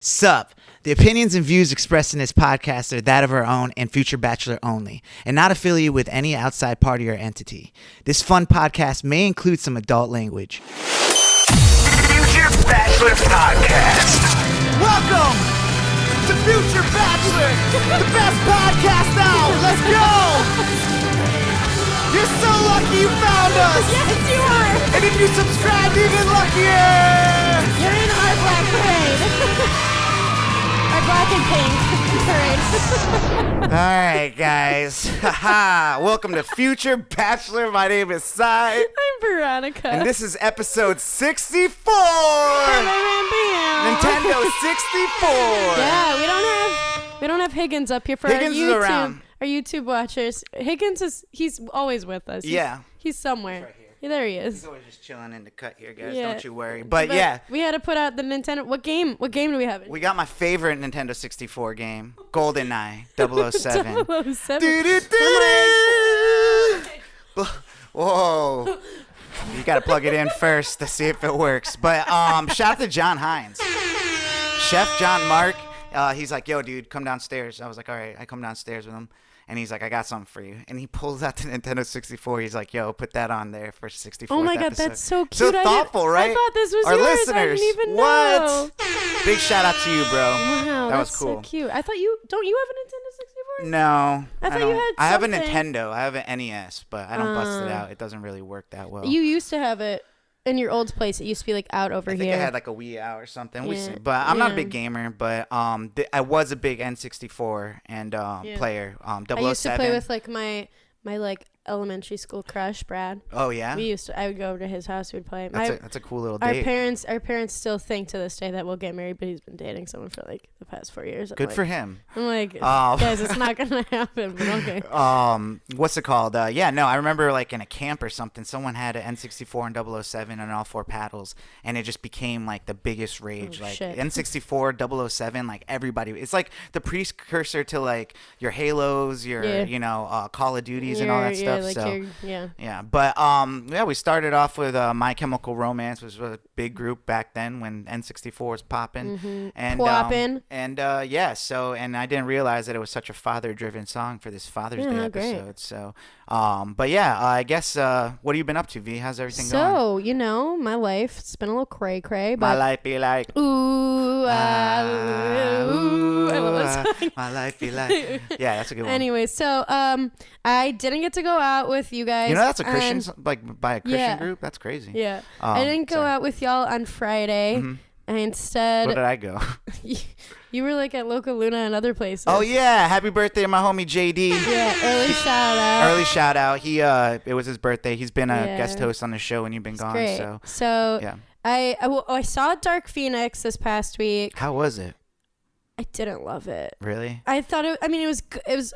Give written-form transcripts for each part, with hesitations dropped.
Sup. The opinions and views expressed in this podcast are that of our own and Future Bachelor only, and not affiliated with any outside party or entity. This fun podcast may include some adult language. Future Bachelor Podcast. Welcome to Future Bachelor, the best podcast out. Let's go! You're so lucky you found us! Yes, you are! And if you subscribed, even luckier! You're in our black parade. Our black and pink parade. Alright, guys. Welcome to Future Bachelor. My name is Sai. I'm Veronica. And this is episode 64! Nintendo 64! Yeah, we don't have Higgins up here for Higgins is around. Our YouTube watchers. He's always with us. He's somewhere. Right here. Yeah, there he is. He's always just chilling in the cut here, guys. Yeah. Don't you worry. But yeah. We had to put out the Nintendo. What game do we have? We got my favorite Nintendo 64 game, GoldenEye 007. 007. Whoa. You got to plug it in first to see if it works. But shout out to John Hines. Chef John Mark. He's like, yo, dude, come downstairs. I was like, all right. I come downstairs with him. And he's like, I got something for you. And he pulls out the Nintendo 64. He's like, yo, put that on there for 64th Oh my God, episode. that's so cute. So thoughtful, right? I thought this was Our yours. listeners. I didn't even what? know. Big shout out to you, bro. Wow, that was that's cool. so cute. I thought don't you have a Nintendo 64? No. I thought don't. you had I have a something. Nintendo. I have an NES, but I don't bust it out. It doesn't really work that well. You used to have it in your old place. It used to be like out over I here. think I had like a Wii out or something. We Yeah. see. But I'm not a Yeah. big gamer, but I was a big N64 and player. 007. I used to play with like my like elementary school crush, Brad. Oh yeah. I would go over to his house. We'd play. That's a cool little Our date. parents still think to this day that we'll get married, but he's been dating someone for like the past 4 years. Good for him. I'm like, guys, it's not gonna happen. But okay. What's it called? Yeah, no, I remember like in a camp or something, someone had an N64 and 007 and all four paddles, and it just became like the biggest rage. Oh, like shit. N64, 007, like everybody. It's like the precursor to like your Halos, your Call of Duties and all that stuff. Yeah, but we started off with My Chemical Romance, which was a big group back then when N64 was popping, and Poppin'. and I didn't realize that it was such a father-driven song for this Father's Day episode. Great. So, but yeah, I guess what have you been up to, V? How's everything going? So my life, it's been a little cray-cray, but My life be like ooh, I love that song. My life be like that's a good one. Anyway, so I didn't get to go out with you guys. You know that's a Christian by a Christian Yeah. group. That's crazy. Yeah, I didn't go out with y'all on Friday. Mm-hmm. I instead Where did I go? you were like at Loca Luna and other places. Oh yeah, happy birthday to my homie JD. Yeah, early shout out. Early shout out. He it was his birthday. He's been a guest host on the show when you've been gone. Great. So yeah. I saw Dark Phoenix this past week. How was it? I didn't love it. Really? I thought it was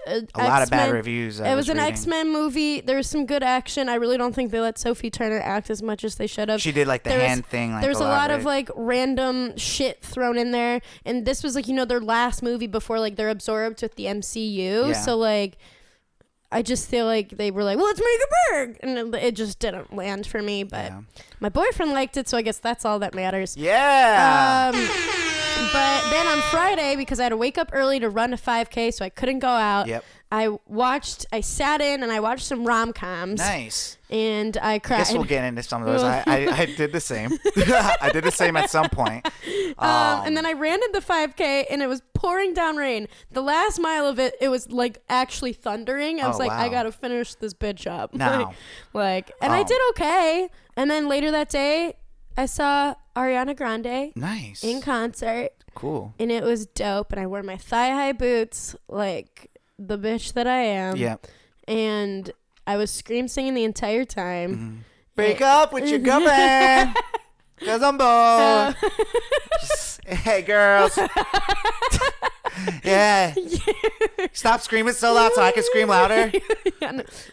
a lot of bad reviews. It was an X-Men movie. There was some good action. I really don't think they let Sophie Turner act as much as they should have. She did like the hand thing. Like, there was a lot of right? like random shit thrown in there, and this was like their last movie before like they're absorbed with the MCU. Yeah. So like, I just feel like they were like, well, let's make it big, and it just didn't land for me. But my boyfriend liked it, so I guess that's all that matters. Yeah. But then on Friday, because I had to wake up early to run a 5K, so I couldn't go out. Yep. I sat in and I watched some rom-coms. Nice. And I cried. I guess we'll get into some of those. I did the same. I did the same at some point. And then I ran into the 5K and it was pouring down rain. The last mile of it, it was like actually thundering. I was like, wow. I got to finish this bitch up. No. And I did okay. And then later that day, I saw Ariana Grande. Nice. In concert. Cool. And it was dope. And I wore my thigh-high boots like the bitch that I am. Yeah. And I was scream singing the entire time. Mm-hmm. Break up with your girlfriend. Because I'm bored. Hey, girls. Yeah. Stop screaming so loud so I can scream louder.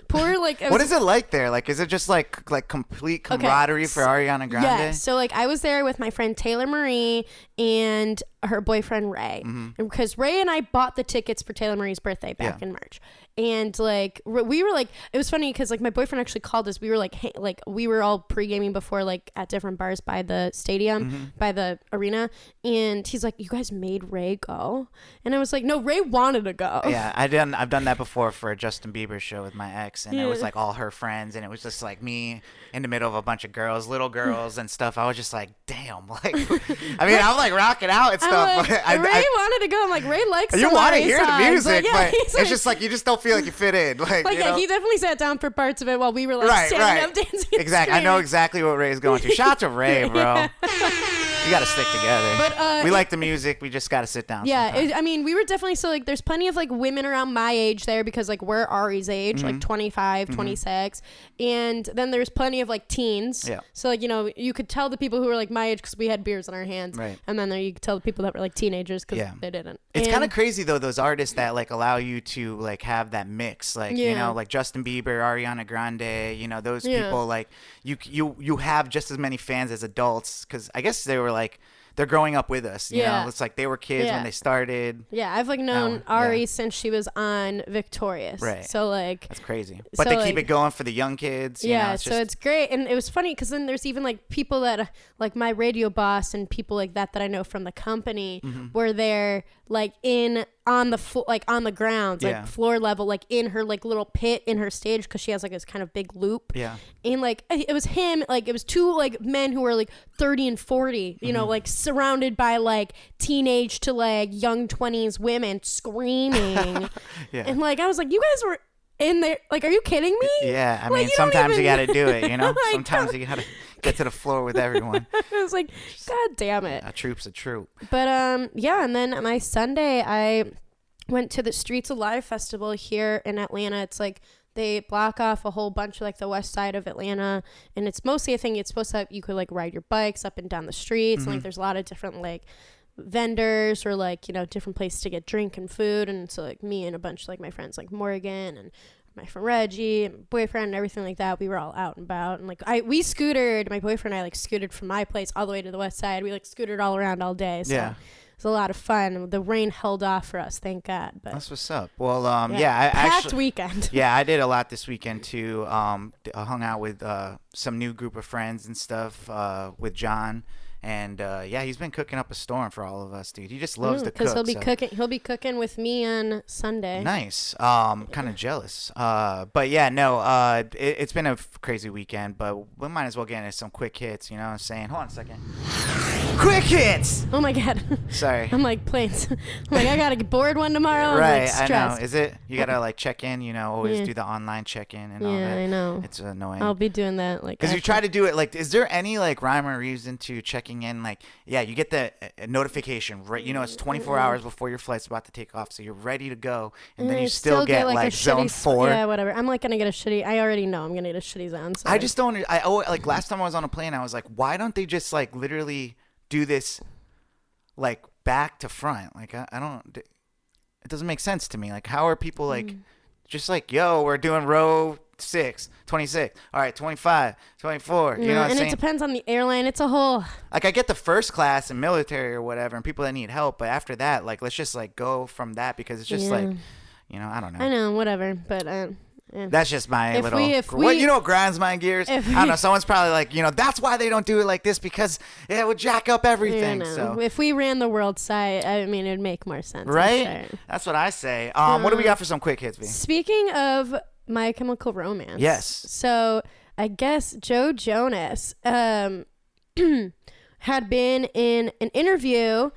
Poor like. What is it like there? Like, is it just like complete camaraderie for Ariana Grande? Yeah. So like, I was there with my friend Taylor Marie and her boyfriend Ray, and because Ray and I bought the tickets for Taylor Marie's birthday back in March, and like we were like, it was funny because like my boyfriend actually called us. We were like, hey, like we were all pre-gaming before, like at different bars by the stadium, by the arena, and he's like, you guys made Ray go, and I was like, no, Ray wanted to go. Yeah, I've done that before for a Justin Bieber show with my ex, and it was like all her friends, and it was just like me in the middle of a bunch of girls, little girls and stuff. I was just like, damn, like, I mean, I'm like rocking out and stuff. Like, but Ray wanted to go. I'm like, Ray likes you want to hear the music, but it's it's just like you just don't feel like you fit in. Like you know? He definitely sat down for parts of it while we were like standing up dancing. Exactly. I know exactly what Ray's going through. Shout out to Ray, bro. We got to stick together. But we like the music. We just got to sit down. Yeah, I mean, we were definitely like there's plenty of like women around my age there because like we're Ari's age, like 25, 26, and then there's plenty of like teens. Yeah. So like you could tell the people who were like my age because we had beers in our hands, right? And then you could tell the people that were like teenagers because they didn't. It's kind of crazy though, those artists that like allow you to like have that mix, like like Justin Bieber, Ariana Grande, those people like you have just as many fans as adults because I guess they were like. They're growing up with us, you know. It's like they were kids when they started. Yeah, I've like known Ari since she was on Victorious. Right. So like that's crazy. But they keep it going for the young kids. You know, so it's great, and it was funny because then there's even like people that like my radio boss and people like that I know from the company were there like on the ground, like floor level, like in her like little pit in her stage because she has like this kind of big loop. Yeah. And like it was him, like it was two like men who were like 30 and 40, you know, like surrounded by like teenage to like young 20s women screaming. And like I was like, you guys were in there, like, are you kidding me? Yeah, I mean, sometimes you got to do it, you know? Like, sometimes you got to get to the floor with everyone. I was like, God damn it. A troop's a troop. But, yeah, and then my Sunday, I went to the Streets Alive Festival here in Atlanta. It's like, they block off a whole bunch of, like, the west side of Atlanta, and it's mostly a thing it's supposed to have, you could, like, ride your bikes up and down the streets, and, like, there's a lot of different, like, vendors or like different places to get drink and food, and so like me and a bunch of like my friends like Morgan and my friend Reggie and my boyfriend and everything like that, we were all out and about, and like we scootered, my boyfriend and I like scooted from my place all the way to the west side. We like scootered all around all day, so it was a lot of fun. The rain held off for us, thank God. But that's what's up. Well, I packed actually weekend. Yeah, I did a lot this weekend too. I hung out with some new group of friends and stuff with John. And he's been cooking up a storm for all of us, dude. He just loves to cook. Because he'll be cooking with me on Sunday. Nice. Kind of jealous. But yeah, no. It's been a crazy weekend, but we might as well get into some quick hits. You know what I'm saying? Hold on a second. Quick hits. Oh my God. Sorry. I'm like planes. I'm like I gotta get bored one tomorrow. Right. I'm like stressed. I know. Is it? You gotta like check in. You know, always do the online check in and all that. Yeah, I know. It's annoying. I'll be doing that like. Because you try to do it like. Is there any like rhyme or reason to checking in? Like, yeah, you get the notification, right? You know, it's 24 hours before your flight's about to take off, so you're ready to go, and then you still get like zone 4. Yeah, whatever. I'm like gonna get a shitty. I already know I'm gonna get a shitty zone. So. I just don't. Like last time I was on a plane, I was like, why don't they just like literally do this, like back to front? Like I don't. It doesn't make sense to me. Like, how are people like, just like, yo, we're doing row 6, 26, all right, 25, 24, you know what I'm saying? And it depends on the airline. It's a whole... Like, I get the first class and military or whatever and people that need help, but after that, like, let's just, like, go from that because it's just, like, you know, I don't know. I know, whatever, but... That's just my little... What, you know what grinds my gears? I don't know, someone's probably like, you know, that's why they don't do it like this because it would jack up everything, so... If we ran the world side, I mean, it'd make more sense. Right? Sure. That's what I say. What do we got for some quick hits, B? Speaking of... My Chemical Romance. Yes. So I guess Joe Jonas had been in an interview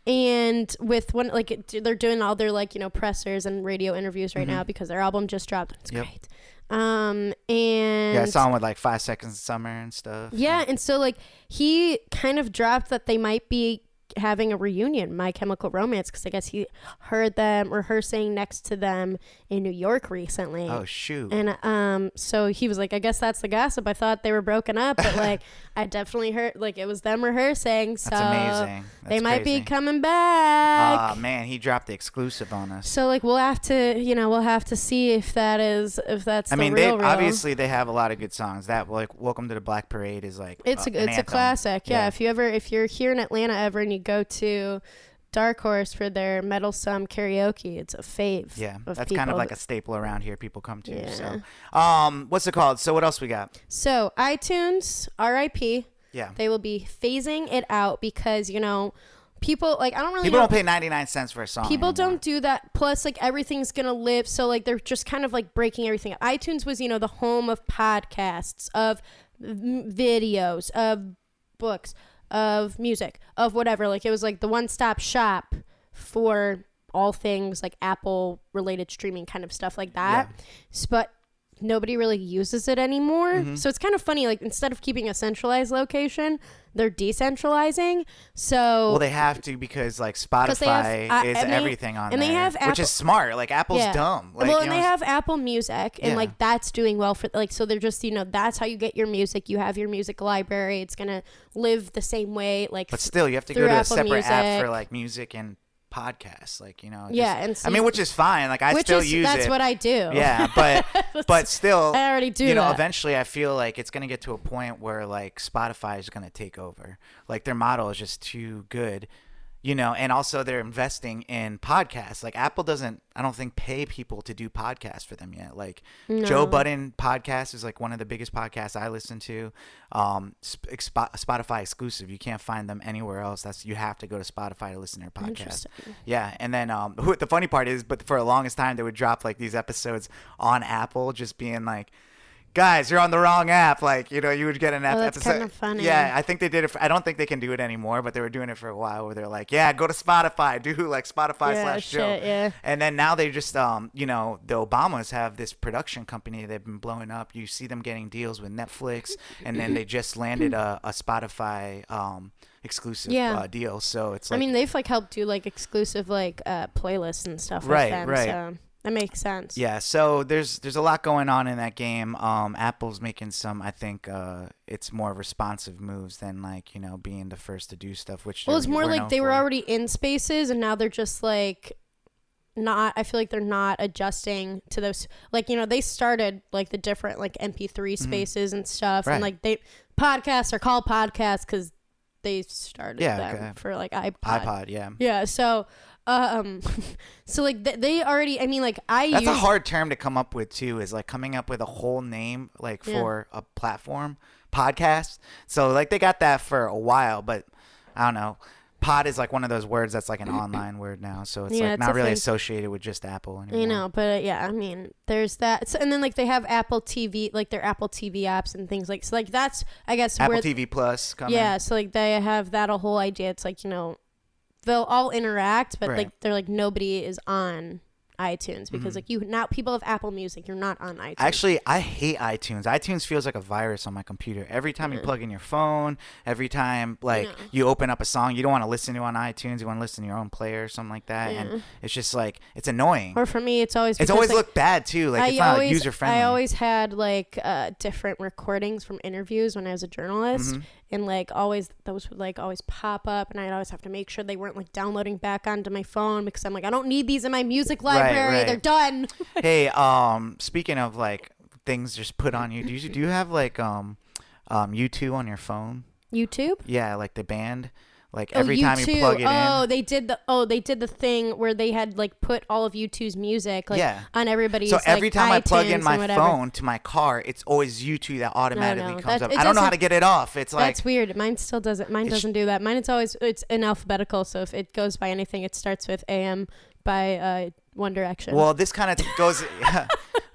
and with one, like they're doing all their like, you know, pressers and radio interviews right now because their album just dropped. It's great. And yeah, I saw him with like 5 Seconds of Summer and stuff. Yeah. And so like he kind of dropped that they might be having a reunion, My Chemical Romance, because I guess he heard them rehearsing next to them in New York recently. Oh shoot. And so he was like, I guess that's the gossip. I thought they were broken up, but like I definitely heard like it was them rehearsing. So That's amazing. they might crazy. be coming back. Oh man, he dropped the exclusive on us. So like we'll have to see if that's I mean, real. obviously they have a lot of good songs. That like Welcome to the Black Parade is like It's an a anthem. classic. Yeah. If you're here in Atlanta ever and you go to Dark Horse for their Meddlesome karaoke, it's a fave. Yeah, of that's people kind of like that- a staple around here. People come to. Yeah. So, what's it called? So what else we got? So iTunes, RIP. Yeah. They will be phasing it out because people like I don't really People know. don't pay 99 cents for a song. People anymore. don't do that. Plus, like everything's gonna live. So like they're just kind of like breaking everything up. iTunes was the home of podcasts, of videos, of books, of music, of whatever. Like it was like the one-stop shop for all things like Apple related streaming kind of stuff like that. But nobody really uses it anymore. Mm-hmm. So it's kind of funny, like instead of keeping a centralized location, they're decentralizing. So Well, they have to because like 'Cause they have, Spotify is and they- everything on and there, they have which Apple- is smart. Like Apple's dumb. Like, well, you and know, they have Apple Music, and Yeah. like that's doing well for like. So they're just that's how you get your music. You have your music library. It's gonna live the same way. Like, But still, you have to go through to a Apple separate app Music. for like music and podcasts. Like Yeah, just- and I mean, which is fine. Like I which still is use that's it. what I do. Yeah, but still, I already do that. Eventually, I feel like it's gonna get to a point where like Spotify is gonna take over. Like their model is just too good, and also they're investing in podcasts. Like Apple doesn't, I don't think, pay people to do podcasts for them yet. Like Joe Budden podcast is like one of the biggest podcasts I listen to. Spotify exclusive. You can't find them anywhere else. You have to go to Spotify to listen to their podcast. Interesting. Yeah, and then the funny part is, but for the longest time, they would drop like these episodes on Apple, just being like, guys, you're on the wrong app. Like, you would get an that's episode. kinda funny. Yeah, I think they did it. I don't think they can do it anymore, but they were doing it for a while where they're like, yeah, go to Spotify, do like Spotify / Joe. Yeah. And then now they just, the Obamas have this production company. They've been blowing up. You see them getting deals with Netflix, and then they just landed a Spotify exclusive deal. So it's like, I mean, they've like helped do like exclusive like playlists and stuff Right, with them. right. So that makes sense. yeah, so there's a lot going on in that game. Apple's making some, I think, it's more responsive moves than like being the first to do stuff. Which Well, it's more we're like known they were for. already in spaces, and now they're just like not. I feel like they're not adjusting to those. Like they started like the different like MP3 spaces and stuff, and Mm-hmm. Right. like podcasts are called podcasts because they started them okay. for like iPod. Yeah, Yeah, so so like they already. I mean, like that's use a hard term to come up with too. Is like coming up with a whole name like for a platform podcast. So like they got that for a while, but I don't know. Pod is like one of those words that's like an online word now, so it's Yeah, like it's not a really thing. associated with just Apple anymore. You know, but yeah, I mean, there's that. So, and then like they have Apple TV, like their Apple TV apps and things like. So like that's I guess Apple where TV Plus coming. yeah. So like they have that a whole idea. It's like they'll all interact, but Right. like they're like nobody is on iTunes because like now people have Apple Music. You're not on iTunes. Actually, I hate iTunes. iTunes feels like a virus on my computer. Every time you plug in your phone, every time like you open up a song you don't want to listen to on iTunes, you want to listen to your own player or something like that, and it's just like it's annoying. Or for me, it's always It's because, always like, looked bad too. Like it's not user friendly. I always had like different recordings from interviews when I was a journalist, Mm-hmm. and like always those would like always pop up, and I'd always have to make sure they weren't like downloading back onto my phone because I'm like I don't need these in my music library. right. They're done. Hey, speaking of like things just put on you, do you have like U2 on your phone? YouTube. Yeah, like the band. Like every time you U2. plug it in. They did the thing where they had like put all of U2's music like Yeah. on everybody's. So every like, time I plug in iTunes my and whatever. phone to my car, it's always U2 that automatically No, comes that- up. it I don't know how to doesn't- get it off. It's like That's weird. Mine still doesn't. Mine doesn't do that. Mine it's in alphabetical. So if it goes by anything, it starts with AM by One Direction. well, this kind of goes.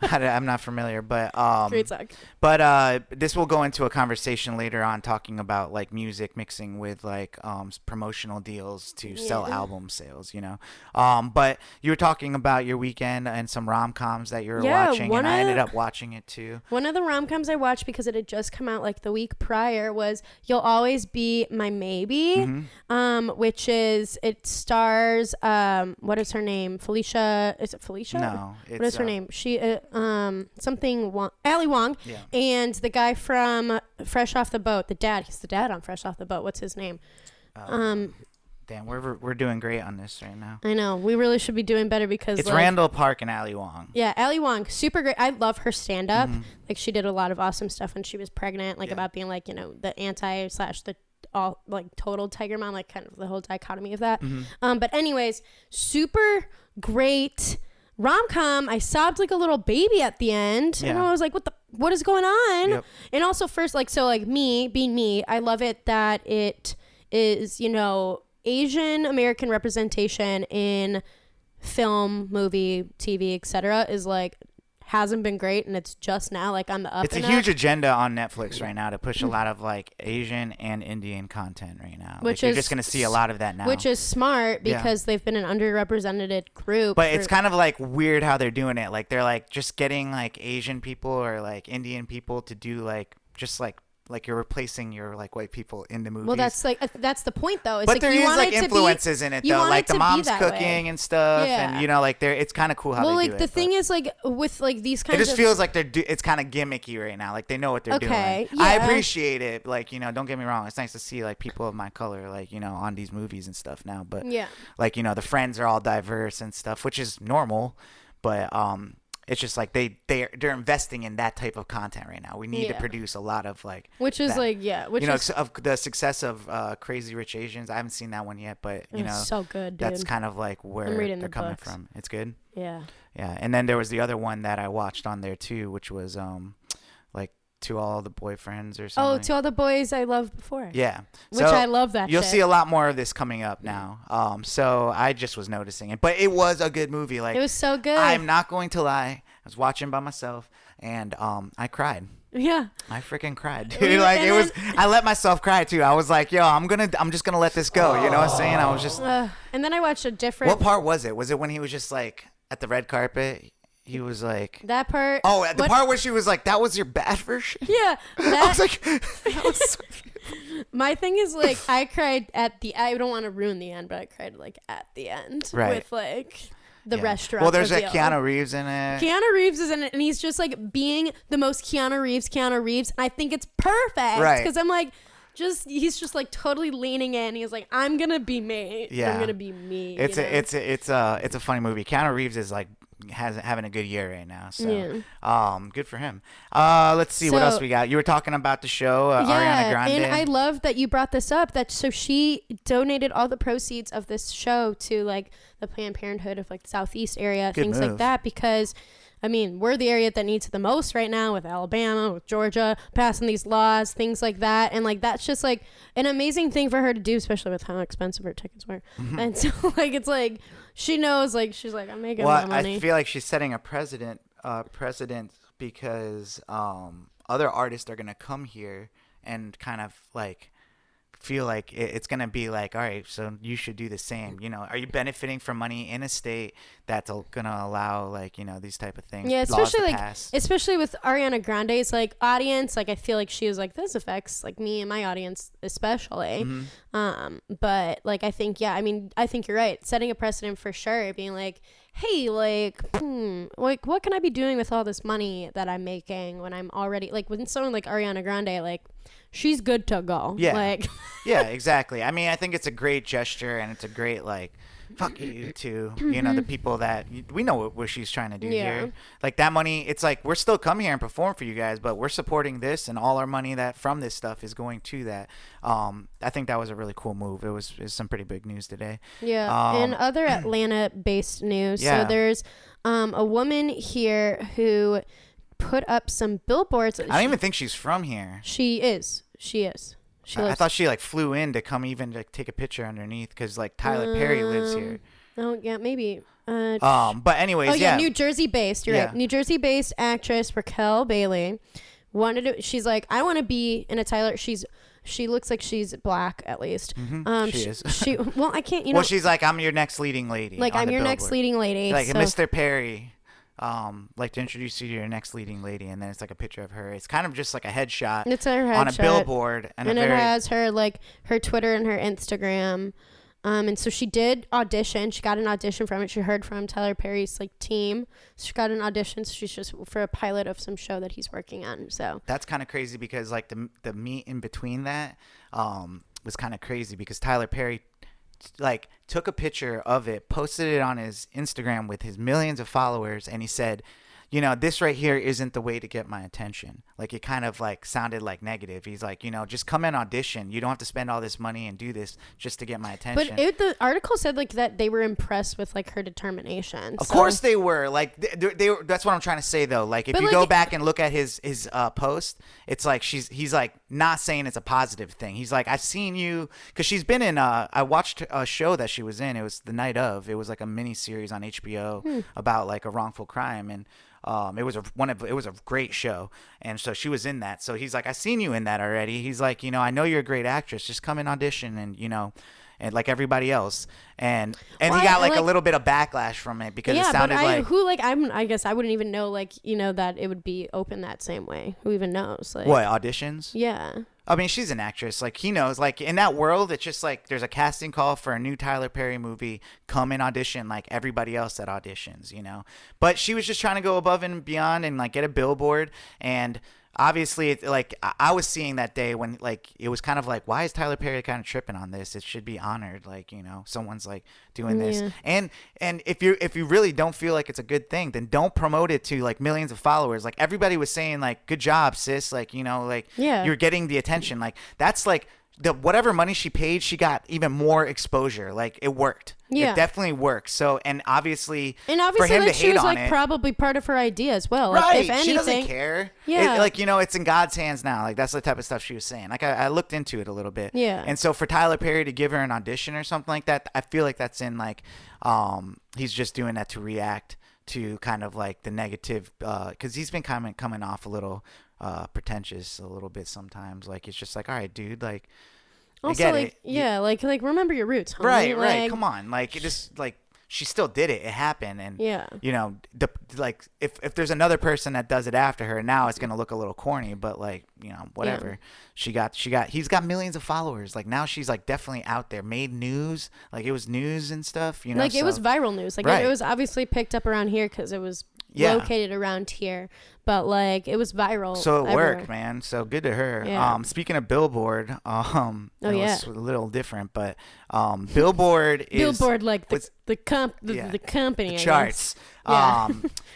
I'm not familiar, but Great song. But this will go into a conversation later on talking about like music mixing with like promotional deals to sell album sales, you know. But you were talking about your weekend and some rom-coms that you were watching, and I ended up watching it too. One of the rom-coms I watched because it had just come out like the week prior was You'll Always Be My Maybe, which is, it stars what is her name? Felicia? Is it Felicia? No, what is her name? She something Ali Wong, and the guy from Fresh Off the Boat, the dad. He's the dad on Fresh Off the Boat. What's his name? Damn, we're doing great on this right now. I know we really should be doing better because it's like, Randall Park and Ali Wong. Yeah, Ali Wong, super great. I love her stand up. Like she did a lot of awesome stuff when she was pregnant, like about being like, you know, the anti / the all like total tiger mom, like kind of the whole dichotomy of that. But anyways, super great rom-com. I sobbed like a little baby at the end, and I was like, what is going on? And also first, like, so like me being me, I love it that it is, you know, Asian American representation in film, movie, TV, etc. is like hasn't been great, and it's just now like on the up. It's a huge agenda on Netflix right now to push a lot of like Asian and Indian content right now. Which like, you're just gonna see a lot of that now. Which is smart because they've been an underrepresented group. But it's kind of like weird how they're doing it. Like they're like just getting like Asian people or like Indian people to do like just like you're replacing your like white people in the movies. Well, that's like that's the point though. It's but like, there you is want like it influences to be, in it though, like the mom's cooking way. and stuff, and you know, like they're it's kind of cool how well, they like do the it. thing is like with like these kinds. It just feels like it's kind of gimmicky right now. Like they know what they're doing. I appreciate it. Like, you know, don't get me wrong. It's nice to see like people of my color, like, you know, on these movies and stuff now. But like, you know, the friends are all diverse and stuff, which is normal. But it's just like they're investing in that type of content right now. We need to produce a lot of like, which is that. Which you know, is of the success of Crazy Rich Asians. I haven't seen that one yet, but you know, so good, dude. That's kind of like where they're coming from. It's good. Yeah. And then there was the other one that I watched on there too, which was like To All the Boyfriends or something. Oh, To All the Boys I Loved Before. Yeah. Which I love that You'll shit. see a lot more of this coming up now. So I just was noticing it. But it was a good movie. Like, it was so good. I'm not going to lie. I was watching by myself and I cried. Yeah. I freaking cried, dude. Like it was I let myself cry too. I was like, yo, I'm just gonna let this go. You know what I'm saying? I was just and then I watched a different. What part was it? Was it when he was just like at the red carpet? He was like that part. Oh, the part where she was like, "That was your bad version." Yeah, I was like, that was so my thing is like I cried at the. I don't want to ruin the end, but I cried like at the end with like the restaurant. Well, there's like Keanu Reeves in it. Keanu Reeves is in it, and he's just like being the most Keanu Reeves. And I think it's perfect, right? Because I'm like. He's just like totally leaning in. He's like, I'm gonna be me. I'm gonna be me. It's a funny movie. Keanu Reeves is like having a good year right now. So good for him. Let's see what else we got. You were talking about the show, Ariana Grande. And I love that you brought this up. So she donated all the proceeds of this show to like the Planned Parenthood of like the Southeast area, things like that, because I mean, we're the area that needs it the most right now with Alabama, with Georgia, passing these laws, things like that. And like, that's just like an amazing thing for her to do, especially with how expensive her tickets were. And so like, it's like, she knows, like, she's like, I'm making my money. I feel like she's setting a precedent because other artists are going to come here and kind of like feel like it's going to be like, all right, so you should do the same. You know, are you benefiting from money in a state that's going to allow like, you know, these type of things? Yeah, especially with Ariana Grande's like audience, like I feel like she was like, this affects like me and my audience especially. But like I think I think you're right, setting a precedent for sure, being like, hey, like what can I be doing with all this money that I'm making when I'm already like, when someone like Ariana Grande, like she's good to go. Yeah, exactly. I mean, I think it's a great gesture, and it's a great like fuck you to you know, the people that we know what she's trying to do here. Like that money, it's like we're still coming here and perform for you guys, but we're supporting this, and all our money that from this stuff is going to that. I think that was a really cool move. It was some pretty big news today. And other Atlanta-based news. So there's a woman here who put up some billboards. I don't even think she's from here. She is. I thought she like flew in to come even to take a picture underneath because like Tyler Perry lives here. Oh yeah, maybe. But anyways, Oh yeah, New Jersey based. You're right. New Jersey based actress Raquel Bailey she's like, I want to be in a Tyler. She looks like she's black at least. She is. Well, I can't. Well, she's like, I'm your next leading lady. Like, I'm your next leading lady. Like, Mr. Perry. Like to introduce you to your next leading lady, and then it's like a picture of her. It's kind of just like a headshot. It's her headshot on a billboard, and it has her like her Twitter and her Instagram. And so she did audition. She got an audition from it. She heard from Tyler Perry's like team. So she got an audition. So she's just for a pilot of some show that he's working on. So that's kind of crazy because like the meat in between that was kind of crazy because Tyler Perry like took a picture of it, posted it on his Instagram with his millions of followers, and he said, you know, this right here isn't the way to get my attention. Like, it kind of like sounded like negative. He's like, you know, just come and audition. You don't have to spend all this money and do this just to get my attention. But the article said like that they were impressed with like her determination. Of course they were. Like they were. That's what I'm trying to say though. Like if you go back and look at his post, it's like he's like not saying it's a positive thing. He's like, I've seen you, because she's been in. I watched a show that she was in. It was The Night Of. It was like a mini series on HBO about like a wrongful crime, and it was a great show, and so she was in that. So he's like, I seen you in that already. He's like, you know, I know you're a great actress. Just come and audition, and you know, and like everybody else. And he got like a little bit of backlash from it because it sounded I guess I wouldn't even know, like, you know, that it would be open that same way. Who even knows? Like, what, auditions? Yeah. I mean, she's an actress. Like, he knows. Like, in that world, it's just like there's a casting call for a new Tyler Perry movie. Come and audition like everybody else that auditions, you know. But she was just trying to go above and beyond and like get a billboard. And obviously, like, I was seeing that day when like it was kind of like, why is Tyler Perry kind of tripping on this? It should be honored. Like, you know, someone's like doing this. And if you really don't feel like it's a good thing, then don't promote it to like millions of followers. Like, everybody was saying like, good job, sis. Like, you know, like you're getting the attention. Like, that's like whatever money she paid, she got even more exposure. Like, it worked. Yeah. It definitely works. So, and obviously for him like, to hate she was on like it, probably part of her idea as well. Right. Like, if anything, she doesn't care. Yeah. Like, you know, it's in God's hands now. Like, that's the type of stuff she was saying. Like, I looked into it a little bit. Yeah. And so for Tyler Perry to give her an audition or something like that, I feel like that's in like, he's just doing that to react to kind of like the negative, because he's been coming off a little pretentious a little bit sometimes. Like, it's just like, all right, dude, like, also, I get like, it. yeah, like remember your roots, homie. Right, like, right. Come on, like, it just like she still did it. It happened, and you know, like if there's another person that does it after her, now it's gonna look a little corny. But like, you know, whatever. Yeah. He's got millions of followers. Like, now she's like definitely out there, made news. Like, it was news and stuff. You know, like, it was viral news. Like, it was obviously picked up around here because it was located around here. But like, it was viral. So it everywhere. worked, man. So good to her. Yeah. Speaking of Billboard, it was a little different, but Billboard is like the company, the I charts. Yeah.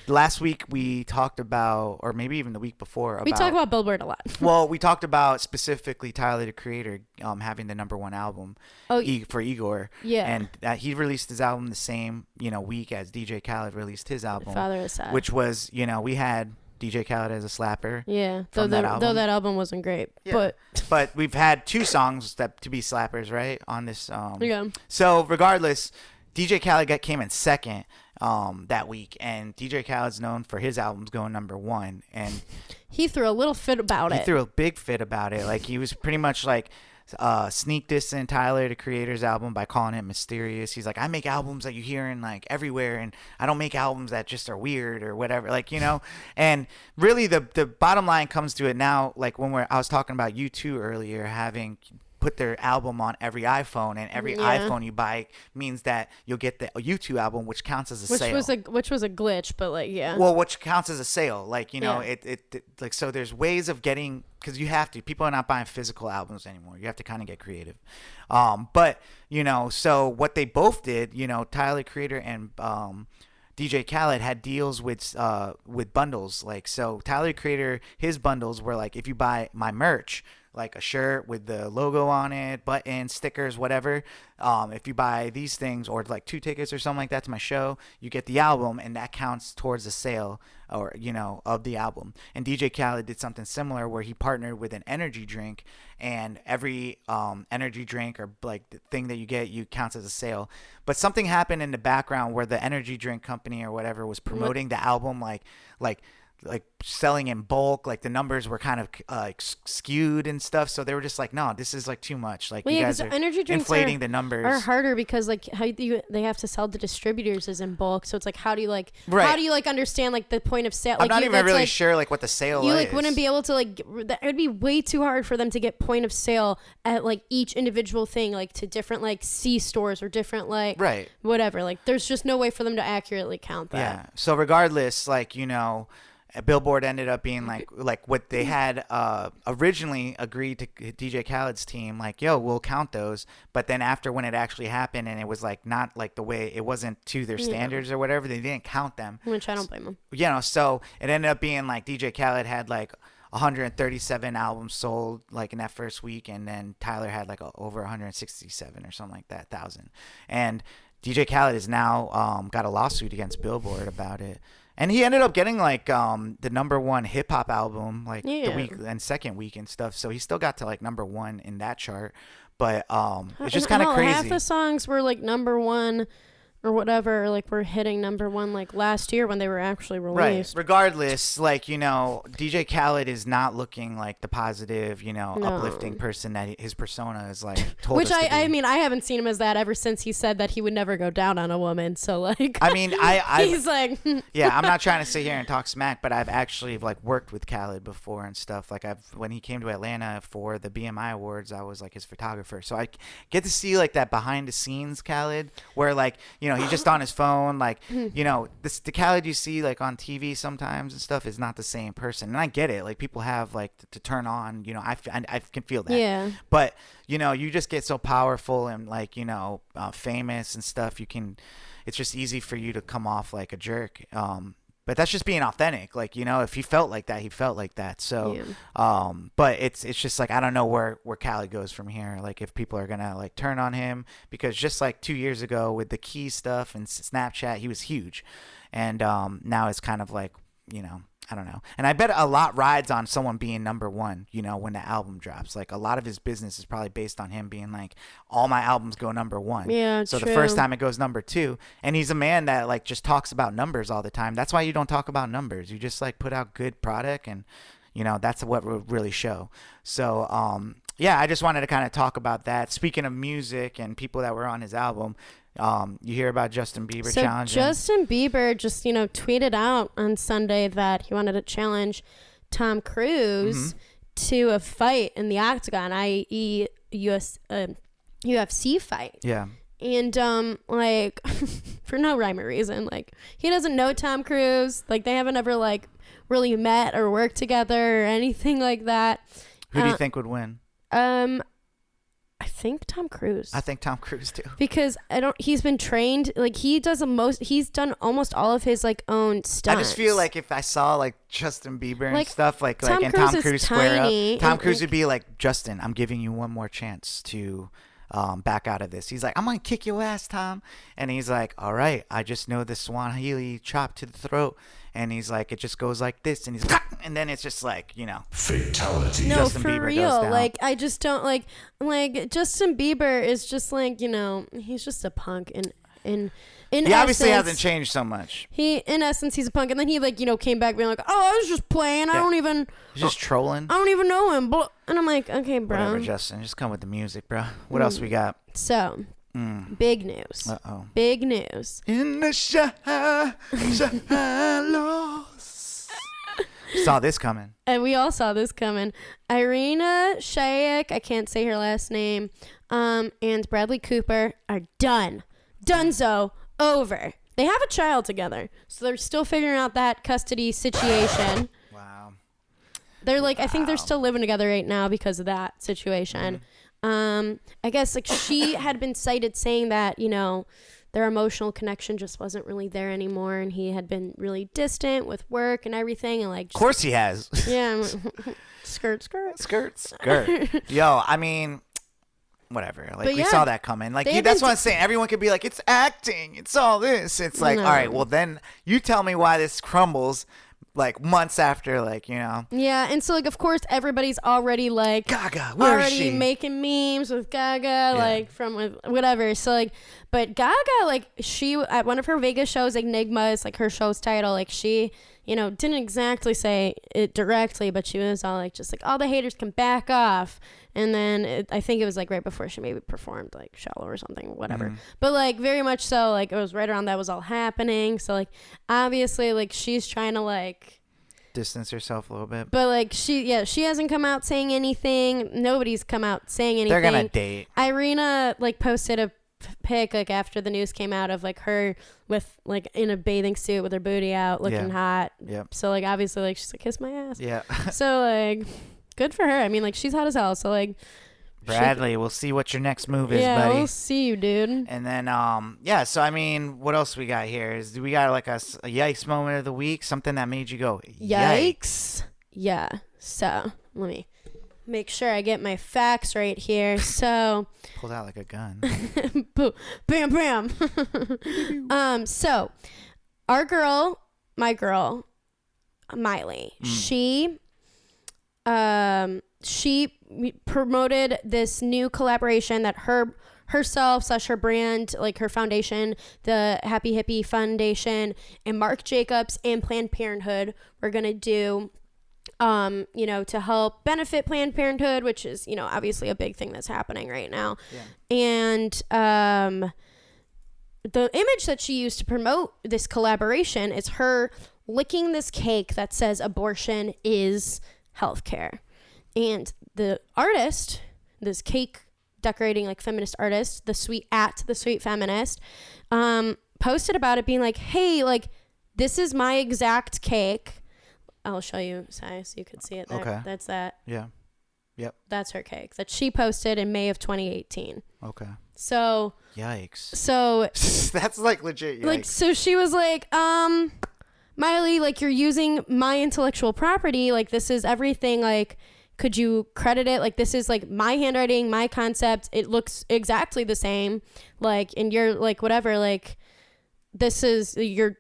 Last week we talked about, or maybe even the week before, we talk about Billboard a lot. Well, we talked about specifically Tyler the Creator having the #1 album for Igor. Yeah. And he released his album the same week as DJ Khaled released his album. Father is Sad. Which was, we had DJ Khaled as a slapper. Yeah. Though that album wasn't great. Yeah. But we've had 2 songs to be slappers, right? On this. Yeah. So regardless, DJ Khaled came in second that week, and DJ Khaled's known for his albums going #1, and he threw a little fit about it. He threw a big fit about it. Like, he was pretty much like sneak dissing Tyler the Creator's album by calling it mysterious. He's like, I make albums that you hear in like everywhere, and I don't make albums that just are weird or whatever. Like, and really the bottom line comes to it now. Like, I was talking about U2 earlier having put their album on every iPhone, and every iPhone you buy means that you'll get the U2 album, which counts as a sale. Which was a glitch, but like, yeah. Well, which counts as a sale. Like, it like, so there's ways of getting, because you have to. People are not buying physical albums anymore. You have to kind of get creative. But so what they both did, Tyler Creator and DJ Khaled had deals with bundles. Like, so Tyler Creator, his bundles were like, if you buy my merch, like a shirt with the logo on it, buttons, stickers, whatever. If you buy these things or like 2 tickets or something like that to my show, you get the album, and that counts towards the sale or of the album. And DJ Khaled did something similar where he partnered with an energy drink, and every energy drink or like the thing that you get, you counts as a sale. But something happened in the background where the energy drink company or whatever was promoting the album like selling in bulk, like the numbers were kind of skewed and stuff, so they were just like, no, this is like too much, like you guys are energy drinks inflating the numbers. Are harder because like they have to sell to distributors as in bulk, so it's like how do you understand like the point of sale? I'm not even really sure like what the sale is. You like wouldn't be able to like it would be way too hard for them to get point of sale at like each individual thing, like to different like C stores or different like whatever, like there's just no way for them to accurately count that. Yeah, so regardless, like Billboard ended up being like what they had originally agreed to DJ Khaled's team, like, yo, we'll count those. But then after when it actually happened and it was like not like the way it wasn't to their standards or whatever, they didn't count them. Which I don't blame them. So it ended up being like DJ Khaled had like 137 albums sold like in that first week, and then Tyler had like over 167 or something like that thousand. And DJ Khaled has now got a lawsuit against Billboard about it. And he ended up getting like the number 1 hip hop album like the week and second week and stuff. So he still got to like number 1 in that chart. But it's just kind of crazy. Half the songs were like number 1 or whatever, like we're hitting number 1 like last year when they were actually released. Right. Regardless, like, DJ Khaled is not looking like the positive, uplifting person that his persona is like told us to be. I mean, I haven't seen him as that ever since he said that he would never go down on a woman. So like, I mean, he's like, yeah, I'm not trying to sit here and talk smack, but I've actually like worked with Khaled before and stuff. Like when he came to Atlanta for the BMI Awards, I was like his photographer. So I get to see like that behind the scenes Khaled where like, he's just on his phone, like, the Khaled you see like on TV sometimes and stuff is not the same person. And I get it. Like people have like to turn on, I can feel that. Yeah. But, you just get so powerful and like, famous and stuff. It's just easy for you to come off like a jerk. But that's just being authentic. Like, if he felt like that, he felt like that. So, but it's just like, I don't know where Khaled goes from here. Like if people are going to like turn on him, because just like 2 years ago with the key stuff and Snapchat, he was huge. And now it's kind of like, I don't know. And I bet a lot rides on someone being number 1, when the album drops. Like a lot of his business is probably based on him being like, all my albums go number 1. Yeah, so true. The first time it goes number 2. And he's a man that like just talks about numbers all the time. That's why you don't talk about numbers. You just like put out good product, and that's what will really show. So yeah, I just wanted to kind of talk about that. Speaking of music and people that were on his album, you hear about Justin Bieber challenging. Justin Bieber just, tweeted out on Sunday that he wanted to challenge Tom Cruise to a fight in the octagon, i.e. UFC fight. Yeah. And like for no rhyme or reason, like he doesn't know Tom Cruise, like they haven't ever like really met or worked together or anything like that. Who do you think would win? I think Tom Cruise. I think Tom Cruise too. Because he's been trained, like he's done almost all of his like own stunts. I just feel like if I saw like Justin Bieber and stuff like Tom and Cruise Tom Cruise is square tiny, up, Tom Cruise would be like, Justin, I'm giving you one more chance to back out of this. He's like, I'm gonna kick your ass, Tom. And he's like, all right, I just know the Swahili chop to the throat. And he's like, it just goes like this, and he's and then it's just like, fatality. No, Justin for Bieber real. goes down. Like I just don't like Justin Bieber is just like, he's just a punk in he obviously hasn't changed so much. In essence, he's a punk, and then he like came back being like, oh, I was just playing. Yeah. He's just trolling. I don't even know him. And I'm like, okay, bro. Whatever, Justin, just come with the music, bro. What else we got? So. Big news. Uh-oh. Big news. In the shallows. Saw this coming. And we all saw this coming. Irina Shayk, I can't say her last name, and Bradley Cooper are done. Donezo. Over. They have a child together, so they're still figuring out that custody situation. Wow. They're like, I think they're still living together right now because of that situation. I guess like she had been cited saying that, their emotional connection just wasn't really there anymore, and he had been really distant with work and everything, and like Of course he has. yeah, skirt. Yo, I mean, whatever. Like, But we yeah, saw that coming. Like, they've that's been what I'm saying. Everyone could be like, it's acting. It's all this. It's like, No. all right, well, then you tell me why this crumbles, like, months after, like, you know. Yeah, and so like of course everybody's already like Gaga, where is already she? making memes with Gaga, like from whatever. So like, but Gaga, like she at one of her Vegas shows, Enigma is like her show's title. Like she, you know, didn't exactly say it directly, but she was all like, just like all the haters can back off. And then I think it was like right before she maybe performed like Shallow or something, whatever. But like very much so, like it was right around that was all happening. So like obviously like she's trying to like Distance herself a little bit. but like she hasn't come out saying anything. Nobody's come out saying anything. They're gonna date. Irina like posted a pic like after the news came out of like her with like in a bathing suit with her booty out looking hot. Yep. So like obviously like she's like kiss my ass. Yeah. So like good for her. I mean like she's hot as hell. So like Bradley, we'll see what your next move is, yeah, buddy. we'll see you, dude. And then, yeah, so I mean, what else we got here? We got like a yikes moment of the week, something that made you go, yikes. Yeah. So let me make sure I get my facts right here. So Pulled out like a gun. Boo. Bam, bam. So our girl, my girl, Miley, she promoted this new collaboration that herself / her brand, like her foundation, the Happy Hippie Foundation, and Marc Jacobs and Planned Parenthood were gonna do, you know, to help benefit Planned Parenthood, which is, you know, obviously a big thing that's happening right now. Yeah. And the image that she used to promote this collaboration is her licking this cake that says abortion is healthcare. And the artist, this cake decorating like feminist artist, the sweet feminist, posted about it being like, hey, like this is my exact cake. I'll show you, so you could see it there. Okay. That's that. Yeah. Yep. That's her cake that she posted in May of 2018. Okay. So Yikes. So that's like legit yikes. like, so she was like, Miley, like you're using my intellectual property. Like this is everything. Like, could you credit it? Like, this is like my handwriting, my concept. It looks exactly the same. Like, and you're like, whatever, like this is, you're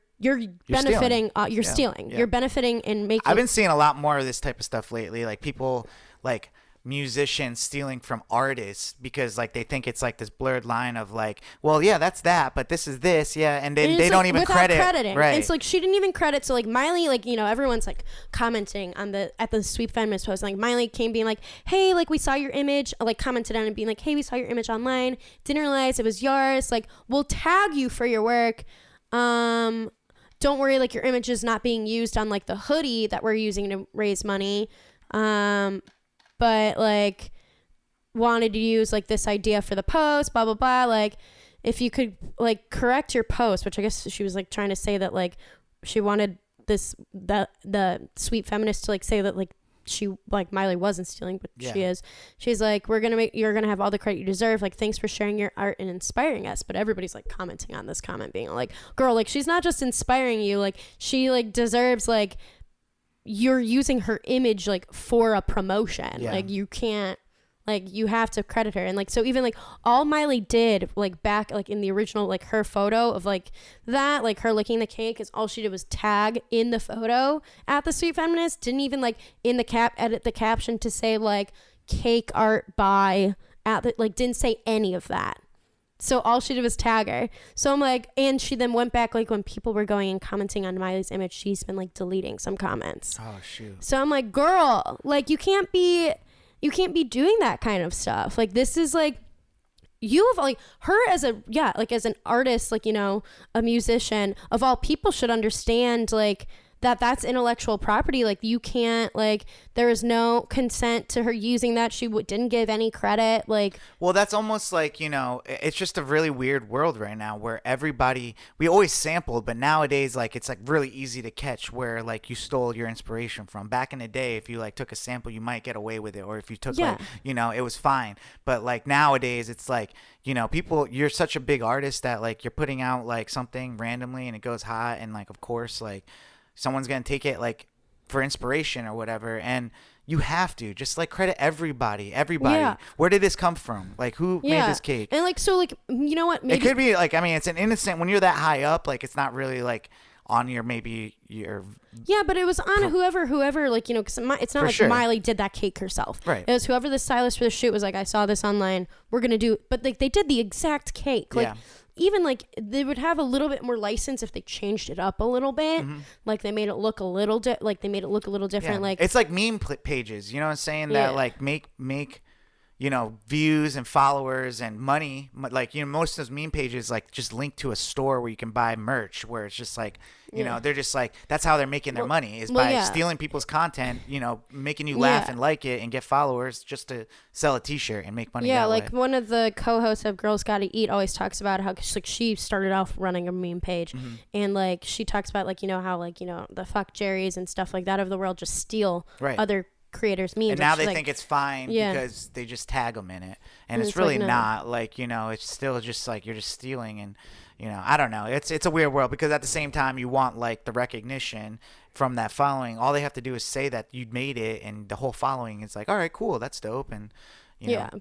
benefiting, you're stealing. Yeah. You're benefiting and making. I've been seeing a lot more of this type of stuff lately. Like people, like musicians stealing from artists because like they think it's like this blurred line of like, well, yeah, that's that, but this is this, yeah, and then they don't even credit. Right. It's like she didn't even credit. So like Miley, like, you know, everyone's like commenting on at the Sweet Feminist post. Like Miley came being like, hey, like we saw your image, like commented on it being like, hey, we saw your image online, didn't realize it was yours. Like we'll tag you for your work. Don't worry, like your image is not being used on like the hoodie that we're using to raise money. But like wanted to use like this idea for the post, blah, blah, blah. Like if you could like correct your post, which I guess she was like trying to say that like she wanted the Sweet Feminist to like say that like she, like Miley wasn't stealing, but she is. She's like, you're gonna have all the credit you deserve. Like, thanks for sharing your art and inspiring us. But everybody's like commenting on this comment being like, girl, like she's not just inspiring you, like she like deserves, like you're using her image like for a promotion. Like you can't, like you have to credit her. And like, so even like all Miley did like back like in the original, like her photo of like that, like her licking the cake, is all she did was tag in the photo at the Sweet Feminist. Didn't even like in the edit the caption to say like cake art by at the, like didn't say any of that. So all she did was tag her. So I'm like, and she then went back, like when people were going and commenting on Miley's image, she's been like deleting some comments. Oh shoot. So I'm like, girl, like you can't be doing that kind of stuff. Like this is like, you have like her as a, like as an artist, like, you know, a musician of all people should understand like that's intellectual property. Like, you can't, like, there was no consent to her using that. She didn't give any credit. Like, well, that's almost like, it's just a really weird world right now where we always sampled, but nowadays, like, it's like really easy to catch where like you stole your inspiration from. Back in the day, if you like took a sample, you might get away with it, or if you took like, it was fine. But like nowadays, it's like, people, you're such a big artist that like you're putting out like something randomly and it goes hot, and like of course like someone's gonna take it like for inspiration or whatever, and you have to just like credit everybody. Yeah. Where did this come from? Like, who made this cake? And like, so like, you know what? Maybe it could be like, I mean, it's an innocent, when you're that high up, like it's not really like on your yeah, but it was on whoever like, because it's not like Miley did that cake herself, right? It was whoever the stylist for the shoot was like, I saw this online, we're gonna do, but like they did the exact cake. Like, even like they would have a little bit more license if they changed it up a little bit. Like they made it look a little different. Like, it's like meme pages, you know what I'm saying, that like make views and followers and money. Like, most of those meme pages like just link to a store where you can buy merch, where it's just like, they're just like, that's how they're making their money, is by stealing people's content, making you laugh and like it and get followers just to sell a t-shirt and make money that like way. one of the co-hosts of Girls Gotta Eat always talks about how like she started off running a meme page, and like she talks about like, how like, the fuck Jerry's and stuff like that of the world just steal other creators memes, and now they think it's fine because they just tag them in it, and it's really like, not like, it's still just like you're just stealing. And I don't know, it's a weird world, because at the same time you want like the recognition from that following. All they have to do is say that you made it, and the whole following is like, all right, cool, that's dope. And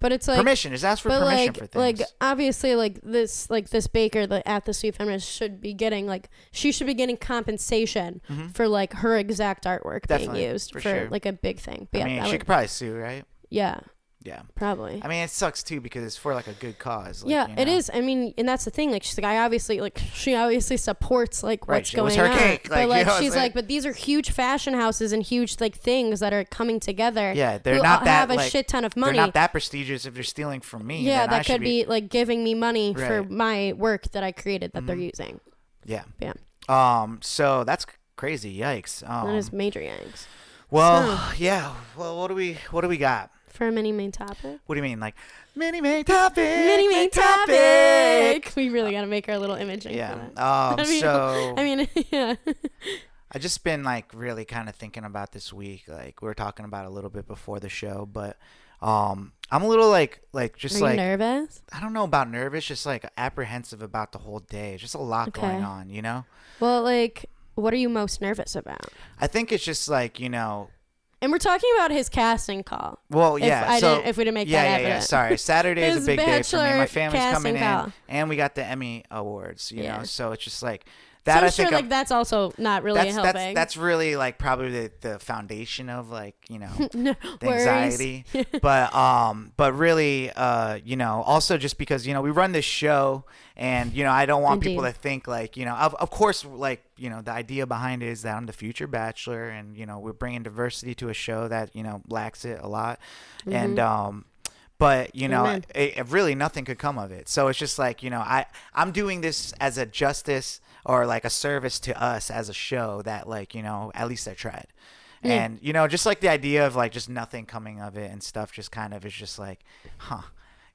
but it's like permission, just ask for permission for things. Like obviously like this baker at the Sweet Feminist should be getting compensation for like her exact artwork being used for like a big thing. But I mean, she could probably sue, right? Yeah, probably. I mean, it sucks too, because it's for like a good cause. Like, it is. I mean, and that's the thing. Like, she's like, she obviously supports like what's going on. Cake. Like, but like, she's like, but these are huge fashion houses and huge like things that are coming together. Yeah, they're not that, have a shit ton of money. They're not that prestigious if they're stealing from me. Yeah, that could be like giving me money for my work that I created that they're using. Yeah. Yeah. So that's crazy. Yikes. That is major yikes. Well, yeah. Well, what do we got? For a mini main topic? What do you mean? Like, mini main topic? Mini main topic! We really got to make our little imaging. Yeah. I mean, yeah. I just been like really kind of thinking about this week. Like, we were talking about a little bit before the show, but I'm a little like just Are like, you nervous? I don't know about nervous, just like apprehensive about the whole day. It's just a lot going on, Well, like, what are you most nervous about? I think it's just like, And we're talking about his casting call. Well, yeah. If we didn't make that evident. Yeah. Sorry. Saturday is a big day for me. My family's coming call. in, and we got the Emmy Awards, you know, so it's just like that. So I think like that's also not really helping. That's really like probably the foundation of like, the worries. anxiety. But really, also just because, we run this show, and, I don't want people to think like, of course, like, the idea behind it is that I'm the future bachelor, and, we're bringing diversity to a show that, lacks it a lot. And, but, it really nothing could come of it. So it's just like, I'm doing this as a justice or like a service to us as a show that like, at least I tried. And, just like the idea of like just nothing coming of it and stuff just kind of is just like,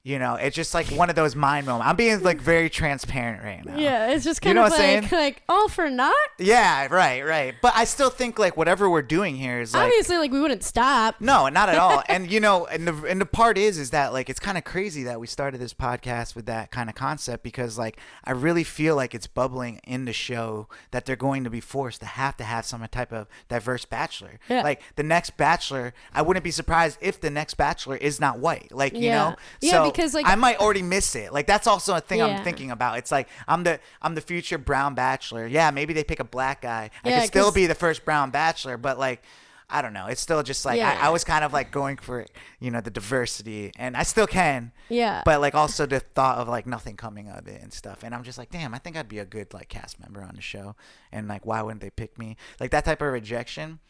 it's just like one of those mind moments. I'm being like very transparent right now. Yeah, it's just kind of like all for naught. Yeah, right. But I still think like whatever we're doing here is like, obviously like we wouldn't stop. No, not at all. And and the part is that like it's kind of crazy that we started this podcast with that kind of concept, because like I really feel like it's bubbling in the show that they're going to be forced to have some type of diverse bachelor. Yeah. Like the next bachelor, I wouldn't be surprised if the next bachelor is not white. Like Yeah, so because like I might already miss it. Like that's also a thing Yeah. I'm thinking about. It's like I'm the future brown bachelor. Yeah, maybe they pick a black guy. I Yeah, could still 'cause- be the first brown bachelor, but like I don't know. It's still just like Yeah. I was kind of like going for the diversity, and I still can. Yeah. But like also the thought of like nothing coming of it and stuff, and I'm just like, damn, I think I'd be a good like cast member on the show, and like why wouldn't they pick me? Like that type of rejection,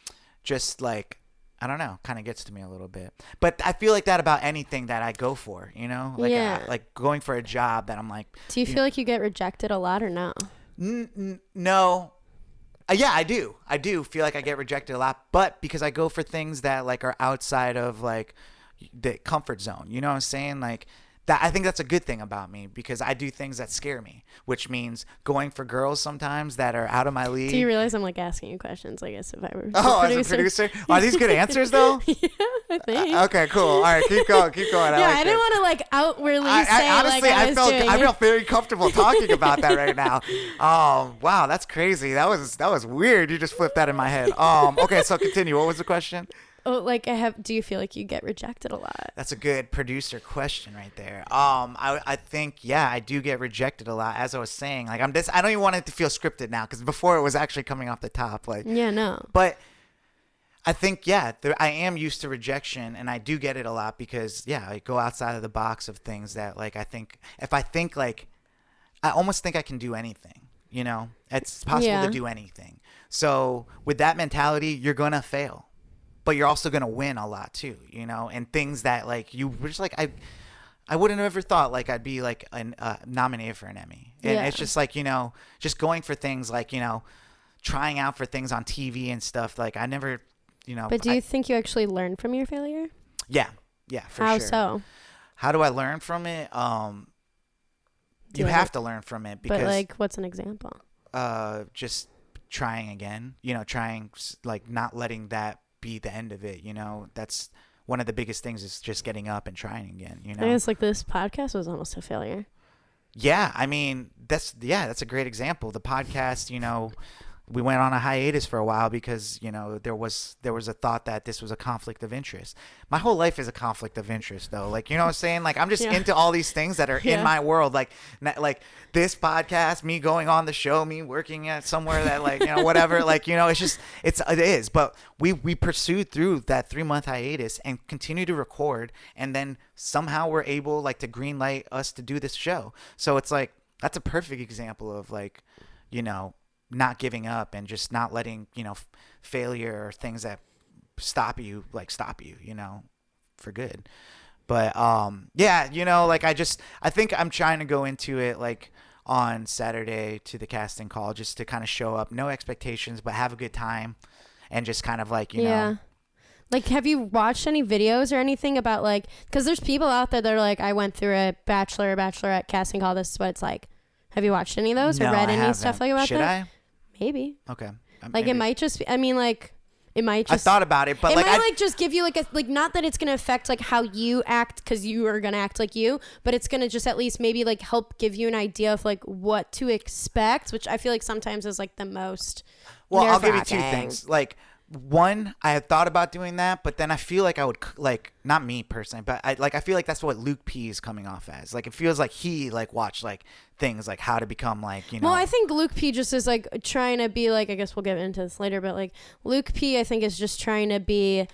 just like. I don't know, kind of gets to me a little bit. But I feel like that about anything that I go for, Like, Yeah. like going for a job that I'm like... Do you feel like you get rejected a lot or no? No. Yeah, I do. I do feel like I get rejected a lot, but because I go for things that like are outside of like the comfort zone. You know what I'm saying? Like that. I think that's a good thing about me because I do things that scare me, which means going for girls sometimes that are out of my league. Do you realize I'm like asking you questions? I guess if I were as a producer, are these good answers though? Yeah, I think. Okay, cool. All right, keep going. I didn't want to like outwardly say honestly, like I was doing I it. felt very comfortable talking about that right now. Wow, that's crazy. That was weird. You just flipped that in my head. Okay, so continue. What was the question? Oh, like do you feel like you get rejected a lot? That's a good producer question right there. I think, yeah, I do get rejected a lot. As I was saying, like I don't even want it to feel scripted now because before it was actually coming off the top. Like, yeah, no. But I think, yeah, I am used to rejection and I do get it a lot because, yeah, I go outside of the box of things that like if I think like I almost think I can do anything, you know, it's possible to do anything. So with that mentality, you're going to fail. But you're also going to win a lot too, you know, and things that like you were just like, I wouldn't have ever thought like I'd be like nominated for an Emmy. And it's just like, you know, just going for things like, you know, trying out for things on TV and stuff. Like I never, you know. But do you think you actually learn from your failure? Yeah, for How sure. so? How do I learn from it? You have to learn from it because. But like, what's an example? Just trying again, you know, like not letting that be the end of it, you know. That's one of the biggest things is just getting up and trying again, you know. I guess like this podcast was almost a failure. Yeah, I mean that's a great example. The podcast, you know, we went on a hiatus for a while because, you know, there was a thought that this was a conflict of interest. My whole life is a conflict of interest though. Like, you know what I'm saying? Like I'm just into all these things that are in my world. Like this podcast, me going on the show, me working at somewhere that like, you know, whatever, like, you know, it is. But we pursued through that 3-month hiatus and continue to record. And then somehow we're able like to green light us to do this show. So it's like, that's a perfect example of like, you know, not giving up and just not letting, you know, failure or things that stop you, you know, for good. But yeah, you know, like I think I'm trying to go into it like on Saturday to the casting call just to kind of show up, no expectations, but have a good time and just kind of like, you know. Like, have you watched any videos or anything about like, because there's people out there that are like, I went through a bachelor or bachelorette casting call. This is what it's like. Have you watched any of those or read any stuff like about Should that? I? Maybe. Okay. Like maybe. it might just be, I mean, like it might just. I thought about it, but it like might like just give you like a like not that it's gonna affect like how you act because you are gonna act like you, but it's gonna just at least maybe like help give you an idea of like what to expect, which I feel like sometimes is like the most. Well, I'll give you two nerve-wracking. things. Like one, I had thought about doing that, but then I feel like I would like not me personally, but I feel like that's what Luke P is coming off as. Like it feels like he like watched like things like how to become like, you know. Well, I think Luke P just is like trying to be like, I guess we'll get into this later, but like Luke P I think is just trying to be,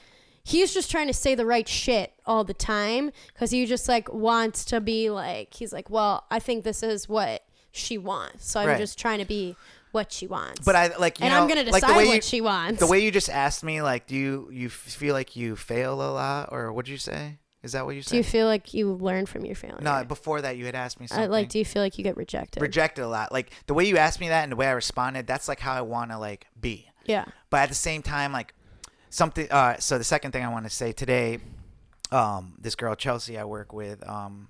he's just trying to say the right shit all the time because he just like wants to be like, he's like, well, I think this is what she wants, so I'm just trying to be what she wants. But I like, you know, I'm gonna decide like what she wants. The way you just asked me, like, do you feel like you fail a lot, or what did you say? Is that what you said? Do you feel like you learn from your failure? No, before that you had asked me something. Like, do you feel like you get rejected? Rejected a lot. Like the way you asked me that and the way I responded, that's like how I want to like be. Yeah. But at the same time, like something. So the second thing I want to say today. This girl Chelsea I work with,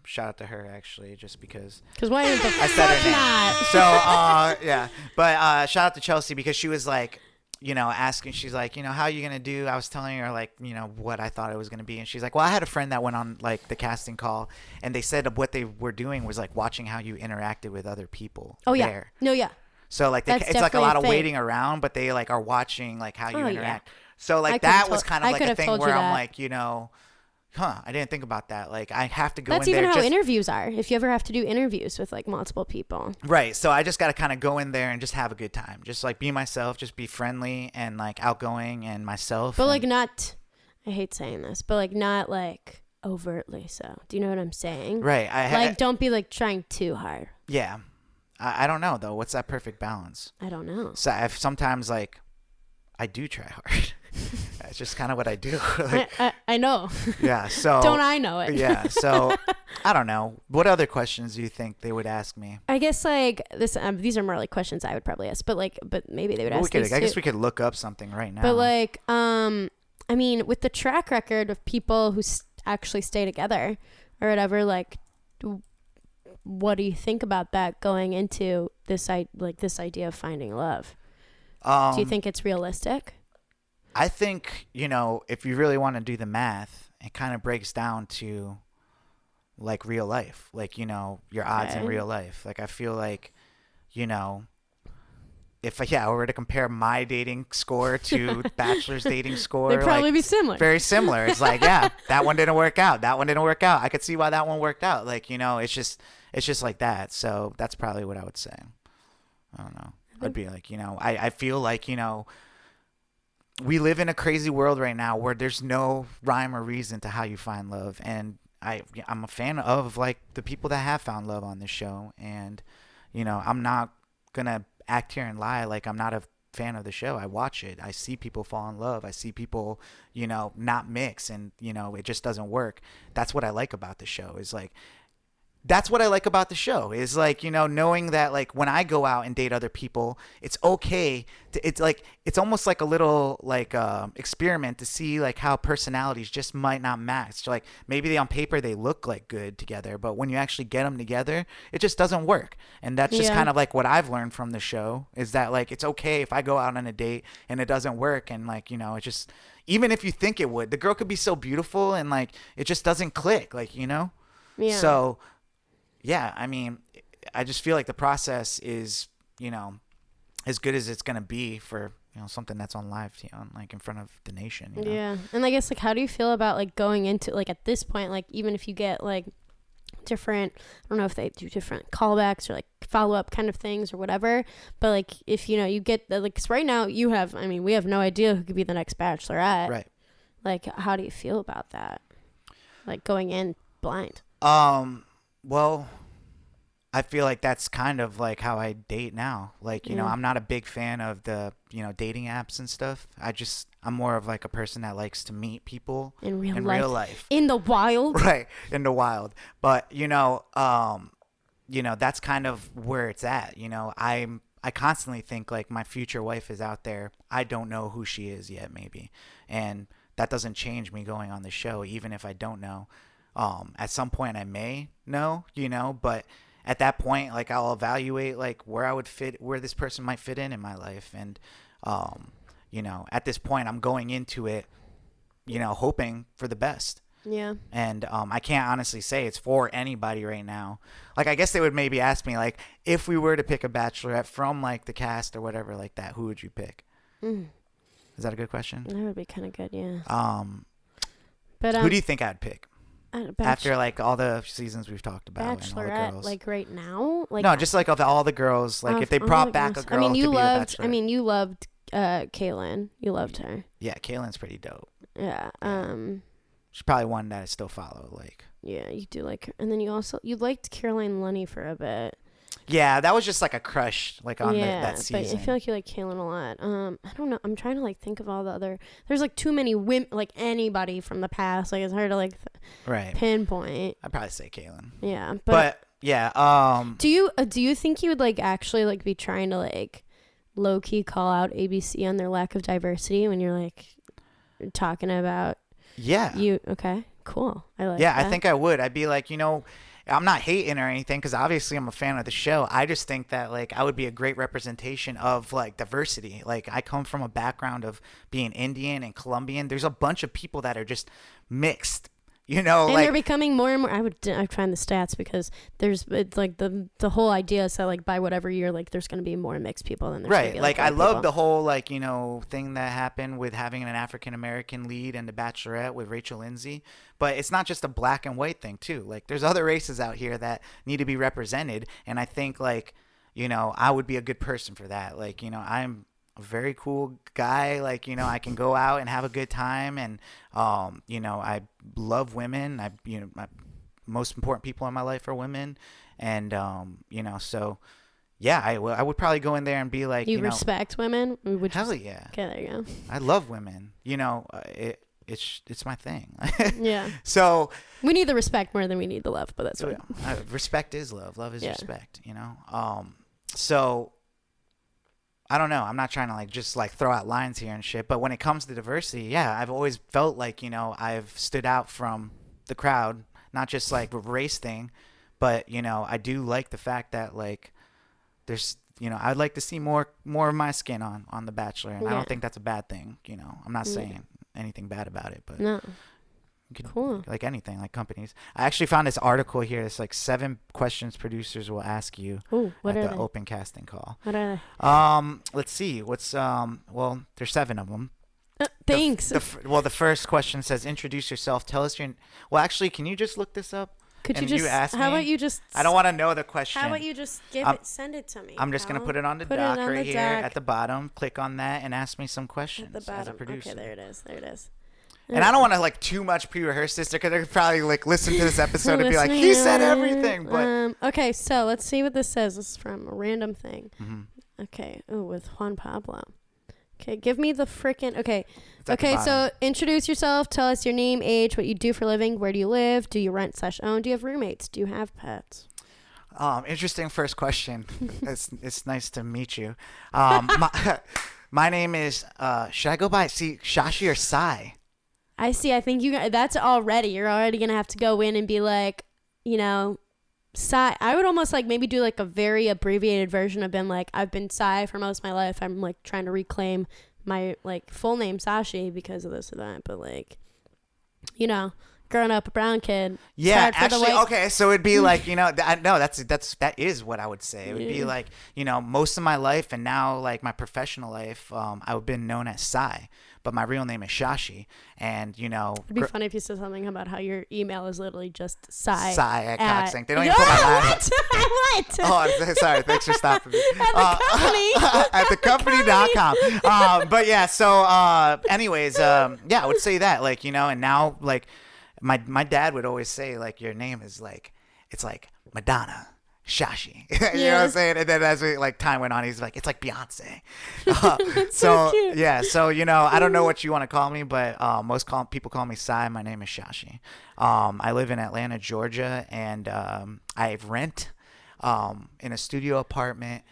shout out to her actually, just because why the I said her name. not? So yeah, but shout out to Chelsea because she was like, you know, asking, she's like, you know, how are you gonna do? I was telling her like, you know, what I thought it was gonna be, and she's like, well, I had a friend that went on like the casting call, and they said what they were doing was like watching how you interacted with other people. Oh yeah, there. no, yeah. So like it's like a lot of waiting around, but they like are watching like how you interact. So like that was kind of like a thing where I'm like, you know. I didn't think about that. Like, I have to go in there. That's even how interviews are. If you ever have to do interviews with, like, multiple people. Right. So I just got to kind of go in there and just have a good time. Just, like, be myself. Just be friendly and, like, outgoing and myself. But, like, not... I hate saying this. But, like, not, like, overtly so. Do you know what I'm saying? Right. Like, don't be, like, trying too hard. Yeah. I don't know, though. What's that perfect balance? I don't know. So sometimes, like, I do try hard. It's just kind of what I do. Like, I know. yeah. So Don't I know it? Yeah. So I don't know. What other questions do you think they would ask me? I guess like this. These are more like questions I would probably ask, but maybe they would ask. I guess we could look up something right now. But like, I mean, with the track record of people who actually stay together or whatever, like, what do you think about that going into this idea of finding love? Do you think it's realistic? I think, if you really want to do the math, it kind of breaks down to like real life, like, your odds in real life. Like, I feel like, if I were to compare my dating score to Bachelor's dating score, they'd probably be similar. Very similar. It's like, yeah, that one didn't work out. That one didn't work out. I could see why that one worked out. Like, it's just like that. So that's probably what I would say. I don't know. I'd be like, I feel like, we live in a crazy world right now where there's no rhyme or reason to how you find love. And I'm a fan of like the people that have found love on this show. And, I'm not going to act here and lie like I'm not a fan of the show. I watch it. I see people fall in love. I see people, not mix, and, it just doesn't work. That's what I like about the show is like, knowing that like when I go out and date other people, it's okay it's almost like a little like experiment to see like how personalities just might not match. Like maybe on paper they look like good together, but when you actually get them together, it just doesn't work. And that's just kind of like what I've learned from the show is that like it's okay if I go out on a date and it doesn't work, and like it just, even if you think it would, the girl could be so beautiful and like it just doesn't click, like So yeah, I mean, I just feel like the process is, as good as it's going to be for, something that's on live, like in front of the nation. Yeah. And I guess like, how do you feel about like going into like at this point, like even if you get like different, I don't know if they do different callbacks or like follow up kind of things or whatever, but like if, you get the, like, 'cause right now we have no idea who could be the next Bachelorette. Right. Like, how do you feel about that? Like going in blind. Well, I feel like that's kind of like how I date now. Like, I'm not a big fan of the, dating apps and stuff. I'm more of like a person that likes to meet people in real life. In the wild. Right. In the wild. But, that's kind of where it's at. I constantly think like my future wife is out there. I don't know who she is yet, maybe. And that doesn't change me going on the show, even if I don't know. At some point I may know, but at that point, like I'll evaluate like where this person might fit in my life. And, at this point I'm going into it, hoping for the best. Yeah. And, I can't honestly say it's for anybody right now. Like, I guess they would maybe ask me like, if we were to pick a Bachelorette from like the cast or whatever like that, who would you pick? Is that a good question? That would be kind of good. Yeah. But, who do you think I'd pick? After like all the seasons we've talked about, Bachelorette, and all the girls. like right now, like no, just like of all the girls, like if they brought back a girl to be the Bachelorette. You loved Kaylin. You loved her. Yeah, Kaylin's pretty dope. Yeah. She's probably one that I still follow. Like. Yeah, you do like her, and then you liked Caroline Lunny for a bit. Yeah, that was just like a crush, like on that season. But I feel like you like Kaylin a lot. I don't know. I'm trying to like think of all the other. There's like too many women, like anybody from the past. Like it's hard to like pinpoint. I'd probably say Kaylin. Yeah, but yeah. Do you think you would like actually like be trying to like low key call out ABC on their lack of diversity when you're like talking about? Yeah. Okay? Cool. I like. Yeah, that. I think I would. I'd be like, I'm not hating or anything because obviously I'm a fan of the show. I just think that like I would be a great representation of like diversity. Like I come from a background of being Indian and Colombian. There's a bunch of people that are just mixed. And they're becoming more and more. I find the stats because it's like the whole idea is that like by whatever year like there's going to be more mixed people than there's right. Gonna be, like I people. love the whole like thing that happened with having an African American lead and the Bachelorette with Rachel Lindsay. But it's not just a black and white thing too. Like there's other races out here that need to be represented, and I think like I would be a good person for that. Like I'm a very cool guy. Like, I can go out and have a good time. And, I love women. My most important people in my life are women. And, so yeah, I would probably go in there and be like, You you know, respect women? Would you hell yeah. Okay, there you go. I love women. You know, it's my thing. Yeah. So We need the respect more than we need the love, but that's fine. respect is love. Love is Yeah. respect, you know? So I don't know. I'm not trying to like just like throw out lines here and shit, but when it comes to diversity, yeah, I've always felt like, you know, I've stood out from the crowd, not just like a race thing, but you know, I do like the fact that like there's, you know, I'd like to see more of my skin on The Bachelor, and I Yeah. don't think that's a bad thing, you know. I'm not saying anything bad about it, but No. you can, Cool. like anything, like companies. I actually found this article here. It's like 7 questions producers will ask you Ooh, what at are the they? open casting call. What are they? Let's see. What's well, there's 7 of them. Thanks. The first question says, introduce yourself. Tell us your. Well, actually, can you just look this up? Could you And just? ask How me? about you just? I don't want to know the question. How about you just send it to me? I'm just gonna pal? put it on the Put it doc on right the here doc at the bottom. Click on that and ask me some at questions the as a bottom. producer. Okay, there it is. There it is. And I don't want to like too much pre-rehearse this because they're probably like listen to this episode and be like, he said everything. But Okay, so let's see what this says. This is from a random thing. Mm-hmm. Okay. Oh, with Juan Pablo. Okay, give me the frickin'. Okay. It's at the Okay, so bottom. introduce yourself. Tell us your name, age, what you do for a living, where do you live, do you rent/own, do you have roommates, do you have pets? Interesting first question. It's nice to meet you. My name is should I go by Shashi or Sai? I see. I think that's already. You're already gonna have to go in and be like, you know, Sai. I would almost like maybe do like a very abbreviated version of been like, I've been Sai for most of my life. I'm like trying to reclaim my like full name Sashi because of this or that. But like, you know, growing up a brown kid. Yeah, it's hard for the actually, white- okay. So it'd be like, you know, that is what I would say. It would be Yeah. like, you know, most of my life and now like my professional life, I've been known as Sai, but my real name is Shashi. And you know, It'd be funny if you said something about how your email is literally just Sai. Sai at at- Coxink. They don't even put my last. What? Oh, I'm sorry. Thanks for stopping me. At the company. At thecompany.com. But yeah, so anyways, yeah, I would say that, like, you know, and now like my dad would always say like your name is like it's like Madonna. Shashi. You know what Yeah. I'm saying? And then as we, like time went on, he's like, it's like Beyonce. So cute. yeah, so you know, I don't know what you want to call me, but people call me Sai. My name is Shashi. I live in Atlanta, Georgia, and I rent in a studio apartment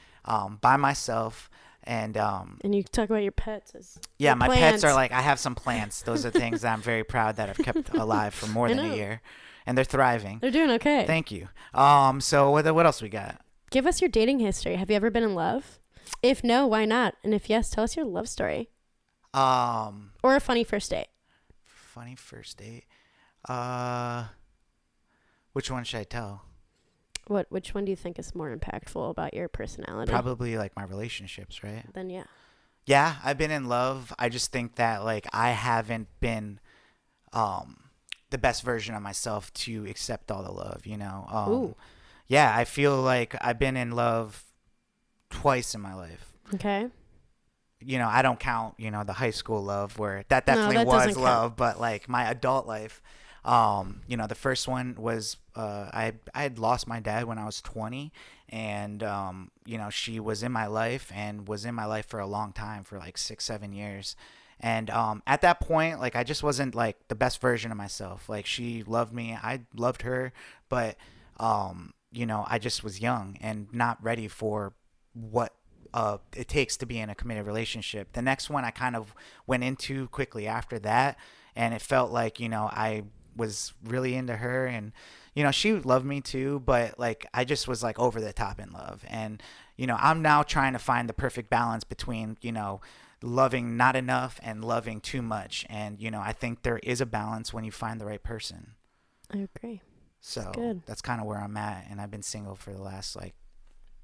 by myself. And And you talk about your pets as yeah, your my plants. pets are like, I have some plants. Those are things that I'm very proud that I've kept alive for more I than know. a year, and they're thriving. They're doing okay. Thank you. So what else we got? Give us your dating history. Have you ever been in love? If no, why not? And if yes, tell us your love story or a funny first date. Funny first date. Which one should I tell? Which one do you think is more impactful about your personality? Probably like my relationships, right? Then yeah. Yeah, I've been in love. I just think that like I haven't been the best version of myself to accept all the love, you know. Ooh. Yeah, I feel like I've been in love twice in my life. Okay. You know, I don't count, you know, the high school love where that No, definitely that was doesn't love, count. but like my adult life, you know, the first one was I had lost my dad when I was 20, and you know, she was in my life and was in my life for a long time, for like 6-7 years. And at that point, like I just wasn't like the best version of myself. Like she loved me, I loved her, but you know, I just was young and not ready for what it takes to be in a committed relationship. The next one I kind of went into quickly after that, and it felt like, you know, I was really into her, and you know, she loved me too, but like I just was like over the top in love. And you know, I'm now trying to find the perfect balance between, you know, loving not enough and loving too much. And you know, I think there is a balance when you find the right person. I agree. So good. that's kind of where I'm at, and I've been single for the last like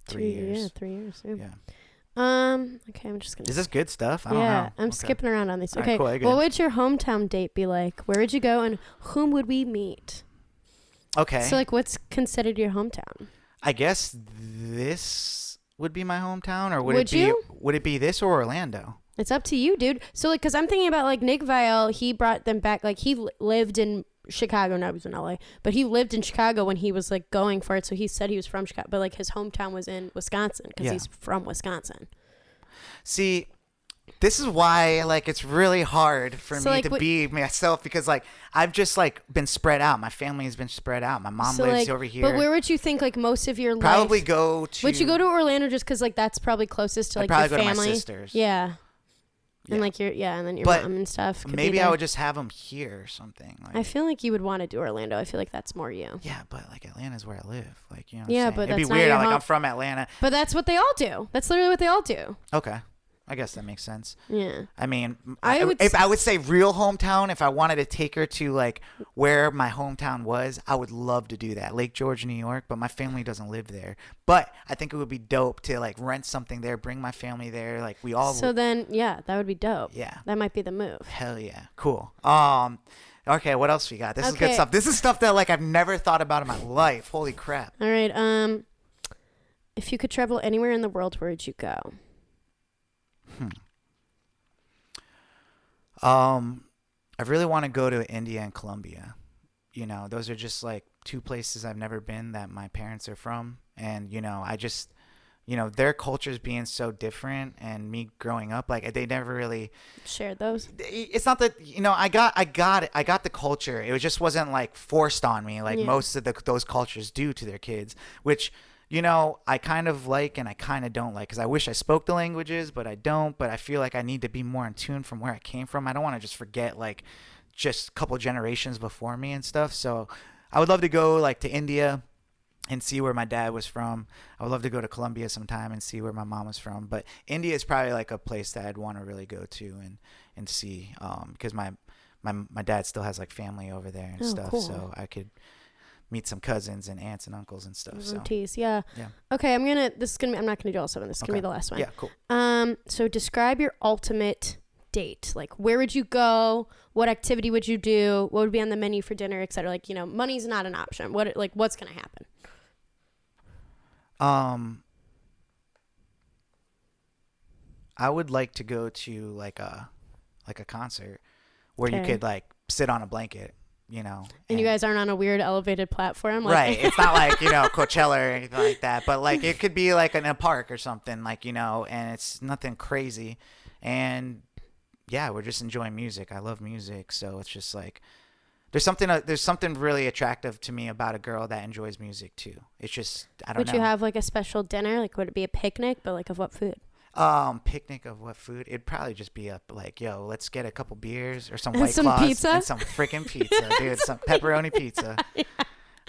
3 3 years. Yeah, 3 years. Yeah. Yeah. Okay, I'm just gonna. Is this good stuff? I don't yeah, know. I'm Okay. skipping around on these. All right, Okay, cool, I agree. what would your hometown date be like? Where would you go, and whom would we meet? Okay. So, like, what's considered your hometown? I guess this would be my hometown, or would Would it be you? would it be this or Orlando? It's up to you, dude. So, like, because I'm thinking about, like, Nick Vial, he brought them back. Like, he lived in Chicago. Now he's in LA, but he lived in Chicago when he was like going for it. So he said he was from Chicago, but like his hometown was in Wisconsin because he's from Wisconsin. See, this is why like it's really hard for me like, to be myself, because like I've just like been spread out. My family has been spread out. My mom So, lives like, over here. But where would you think like most of your probably life? go to. Would you go to Orlando just because like that's probably closest to like I'd your probably go family? to my sisters. Yeah. Yeah. And like and then your But mom and stuff. could be maybe I there. would just have them here or something. Like, I feel like you would want to do Orlando. I feel like that's more you. yeah, but like Atlanta's where I live. Like, you know what Yeah, I'm saying? but It'd be that's not weird. your Like home- I'm from Atlanta. But that's what they all do. That's literally what they all do. Okay. I guess that makes sense. Yeah. I mean, I would if I would say real hometown, if I wanted to take her to like where my hometown was, I would love to do that. Lake George, New York, but my family doesn't live there. But I think it would be dope to like rent something there, bring my family there. Like we all So then, yeah, that would be dope. Yeah. That might be the move. Hell yeah. Cool. Okay, what else we got? This is good Okay. stuff. This is stuff that like I've never thought about in my life. Holy crap. All right. If you could travel anywhere in the world, where would you go? I really want to go to India and Colombia. You know, those are just like two places I've never been that my parents are from. And, you know, I just, you know, their cultures being so different and me growing up, like they never really Shared those. it's not that, you know, I got the culture. It just wasn't like forced on me like most of those cultures do to their kids, which, you know, I kind of like and I kind of don't like, because I wish I spoke the languages, but I don't. But I feel like I need to be more in tune from where I came from. I don't want to just forget like just a couple generations before me and stuff. So I would love to go like to India and see where my dad was from. I would love to go to Colombia sometime and see where my mom was from. But India is probably like a place that I'd want to really go to and see, because my dad still has like family over there and stuff. Cool. So I could meet some cousins and aunts and uncles and stuff. So Aunties, yeah. yeah. Okay, I'm not gonna do all 7. This is gonna be Okay. the last one. Yeah, cool. So describe your ultimate date. Like, where would you go? What activity would you do? What would be on the menu for dinner, etc.? Like, you know, money's not an option. What's gonna happen? I would like to go to like a concert where you Okay. could like sit on a blanket, you know. And you guys aren't on a weird elevated platform, like, Right. It's not like, you know, Coachella or anything like that, but like it could be like in a park or something, like, you know, and it's nothing crazy. And yeah, we're just enjoying music. I love music, so it's just like there's something really attractive to me about a girl that enjoys music too. It's just I don't know. Would you have like a special dinner? Like, would it be a picnic? But like, of what food? Picnic of what food? It'd probably just be up like, yo, let's get a couple beers or some And White some Claws pizza? and some freaking pizza, dude. Some pepperoni pizza.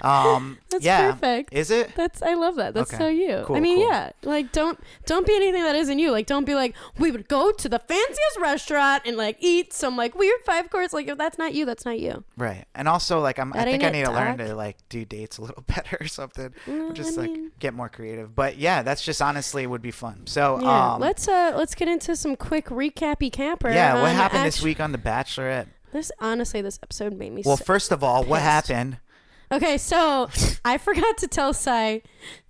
That's yeah. perfect. Is it? I love that. That's Okay. so you. Cool, I mean, cool. yeah. Like, don't be anything that isn't you. Like, don't be like, we would go to the fanciest restaurant and like eat some like weird 5-course. Like, if that's not you, that's not you. Right. And also like I That think ain't I it, need to learn doc. to like do dates a little better or something. Or just I like mean- get more creative. But yeah, that's just honestly would be fun. So Yeah. Let's get into some quick recappy camper. yeah, what happened this week on The Bachelorette? This episode made me Well, so first of all, what pissed. happened? Okay, so I forgot to tell Sai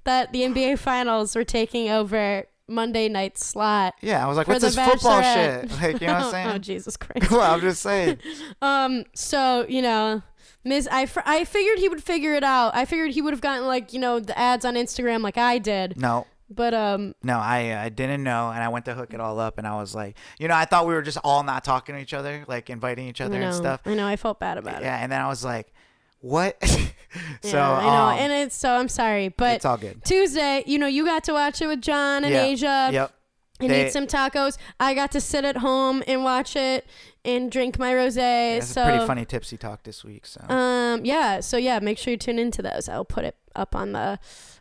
that the NBA Finals were taking over Monday night slot. Yeah, I was like, For what's The this football Bachelorette. shit? Like, you know what I'm saying? Oh, Jesus Christ. Well, I'm just saying. So, you know, I figured he would figure it out. I figured he would have gotten like, you know, the ads on Instagram like I did. No. But No, I didn't know, and I went to hook it all up, and I was like, you know, I thought we were just all not talking to each other, like inviting each other and stuff. I know, I felt bad about it. Yeah, and then I was like, what? So Yeah, I know, and I'm sorry, but it's all good. Tuesday, you know, you got to watch it with John and Yeah. Asia. Yep. And eat some tacos. I got to sit at home and watch it and drink my rosé. It's so a pretty funny tipsy talk this week. So yeah, make sure you tune into those. I'll put it up on the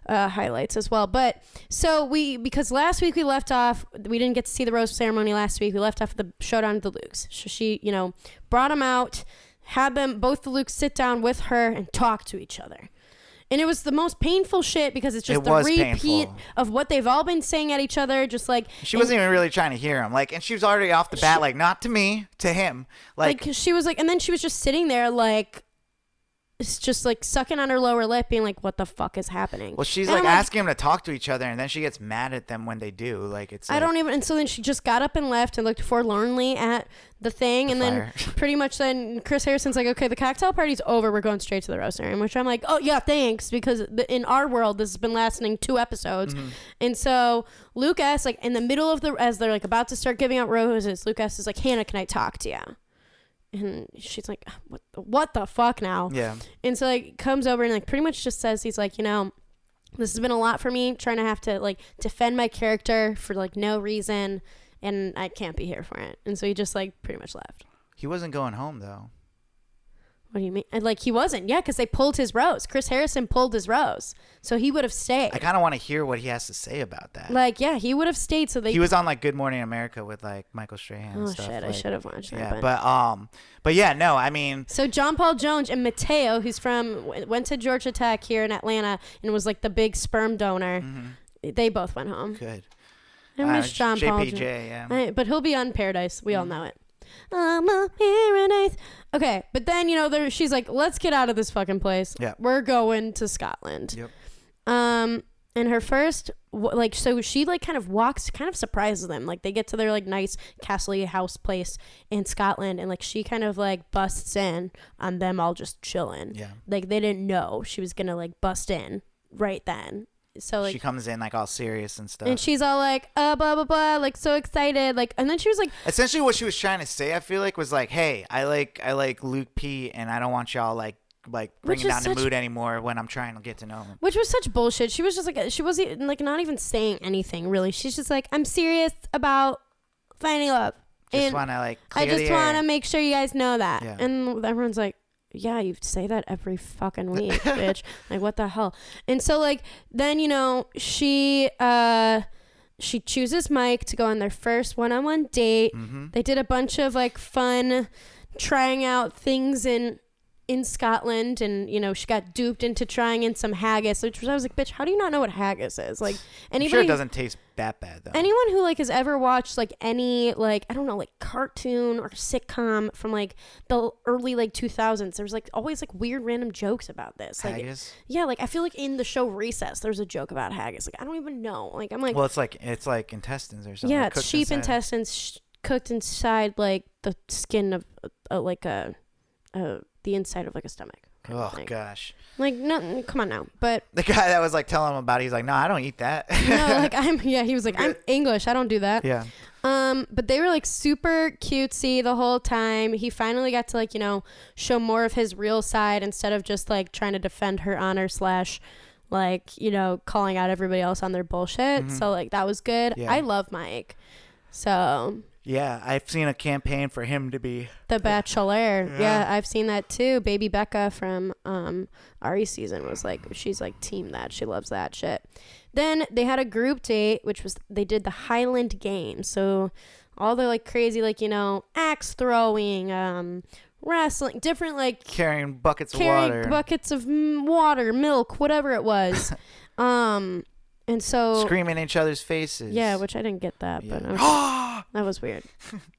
highlights as well. But so because last week we left off, we didn't get to see the rose ceremony last week. We left off with the showdown of the Lukes. So she, you know, brought them out, had both the Lukes sit down with her and talk to each other. And it was the most painful shit because it's just It the was repeat painful. of what they've all been saying at each other. Just like she wasn't even really trying to hear him, like, and she was already off the bat, like, not to me, to him, like she was like, and then she was just sitting there like is just like sucking on her lower lip, being like, what the fuck is happening? Well, she's And like I'm asking them to talk to each other, and then she gets mad at them when they do. Like, it's I like, don't even. And so then she just got up and left and looked forlornly at the thing. And then pretty much then Chris Harrison's like, okay, the cocktail party's over. We're going straight to the roast room, which I'm like, oh, yeah, thanks. Because in our world, this has been lasting 2 episodes. And so Luke asks, like, in the middle of as they're like about to start giving out roses, Luke asks, like, Hannah, can I talk to you? And she's like, what the fuck now? Yeah. And so like comes over and like pretty much just says, he's like, you know, this has been a lot for me, trying to have to like defend my character for like no reason, and I can't be here for it. And so he just like pretty much left. He wasn't going home though. What do you mean? And, like, he wasn't. Yeah, because they pulled his rose. Chris Harrison pulled his rose. So he would have stayed. I kind of want to hear what he has to say about that. Like, yeah, he would have stayed. So they. He was on like Good Morning America with like Michael Strahan and stuff. Shit, like, I should have watched that. Yeah, but yeah, no, I mean. So John Paul Jones and Mateo, who's went to Georgia Tech here in Atlanta and was like the big sperm donor. They both went home. Good. I miss John Paul. JPJ, yeah. But he'll be on Paradise. We all know it. I'm a paradise. Okay, but then, you know, she's like, let's get out of this fucking place. Yeah. We're going to Scotland. Yep. And her first, like, so she, like, kind of surprises them. Like, they get to their, like, nice castle house place in Scotland, and, like, she kind of, like, busts in on them all just chilling. Yeah. Like, they didn't know she was gonna, like, bust in right then. So like she comes in like all serious and stuff, and she's all like blah blah blah, like so excited, like, and then she was like, essentially what she was trying to say, I feel like, was like, hey, I like Luke P, and I don't want y'all like bringing down the mood anymore when I'm trying to get to know him. Which was such bullshit. She was just like, she wasn't like not even saying anything really. She's just like, I'm serious about finding love. Just want to like I just want to make sure you guys know that. Yeah. And everyone's like, yeah, you say that every fucking week, bitch. Like, what the hell? And so, like, then, you know, she chooses Mike to go on their first one-on-one date. They did a bunch of, like, fun trying out things in Scotland, and, you know, she got duped into trying in some haggis, which I was like, bitch, how do you not know what haggis is? Like, anybody, I'm sure it doesn't taste that bad though. Anyone who like has ever watched like any, like, I don't know, like cartoon or sitcom from like the early like 2000s, there was like always like weird random jokes about this. Like, haggis? Yeah, like I feel like in the show Recess there's a joke about haggis. Like, I don't even know. Like, I'm like, well, it's like intestines or something. Yeah, like it's sheep inside. Intestines cooked inside like the skin of the inside of like a stomach. Oh gosh. Like, no, come on now. But the guy that was like telling him about it, he's like, no, I don't eat that. No, like he was like, I'm English, I don't do that. Yeah. But they were like super cutesy the whole time. He finally got to like, you know, show more of his real side instead of just like trying to defend her honor / like, you know, calling out everybody else on their bullshit. So like that was good. Yeah. I love Mike. So yeah, I've seen a campaign for him to be the Bachelor. Yeah, I've seen that too. Baby Becca from Ari season was like, she's like team that. She loves that shit. Then they had a group date, which was they did the Highland Games. So all the like crazy, like, you know, axe throwing, wrestling, different like carrying buckets of water, milk, whatever it was. And so screaming in each other's faces. Yeah, which I didn't get that, but that was weird.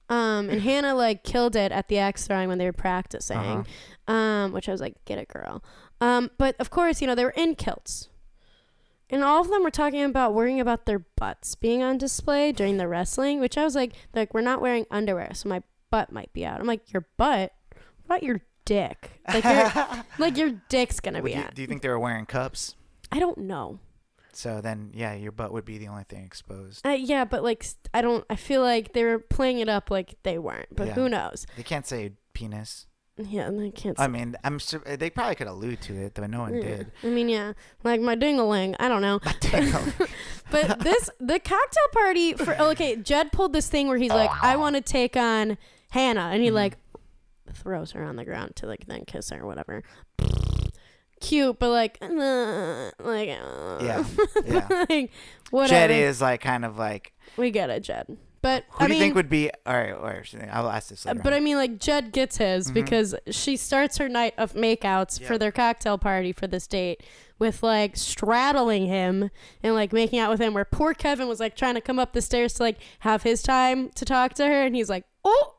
And Hannah like killed it at the axe throwing when they were practicing, which I was like, get it, girl. But of course, you know, they were in kilts, and all of them were talking about worrying about their butts being on display during the wrestling, which I was like, we're not wearing underwear, so my butt might be out. I'm like, your butt? What about your dick? Like your dick's gonna be out. Do you think they were wearing cups? I don't know. So then, yeah, your butt would be the only thing exposed. Yeah, but like, I feel like they were playing it up like they weren't, but who knows? They can't say penis. Yeah, they can't. I mean, I'm sure they probably could allude to it, though no one did. I mean, yeah, like my ding-a-ling. I don't know. But the cocktail party Jed pulled this thing where he's like, I want to take on Hannah, and he like throws her on the ground to like then kiss her or whatever. Cute, but like yeah. like whatever. Jed is like kind of like, we get it, Jed. But who do you think would be all right? I'll ask this later. But I mean, like, Jed gets his because she starts her night of makeouts for their cocktail party for this date with like straddling him and like making out with him. Where poor Kevin was like trying to come up the stairs to like have his time to talk to her, and he's like, oh.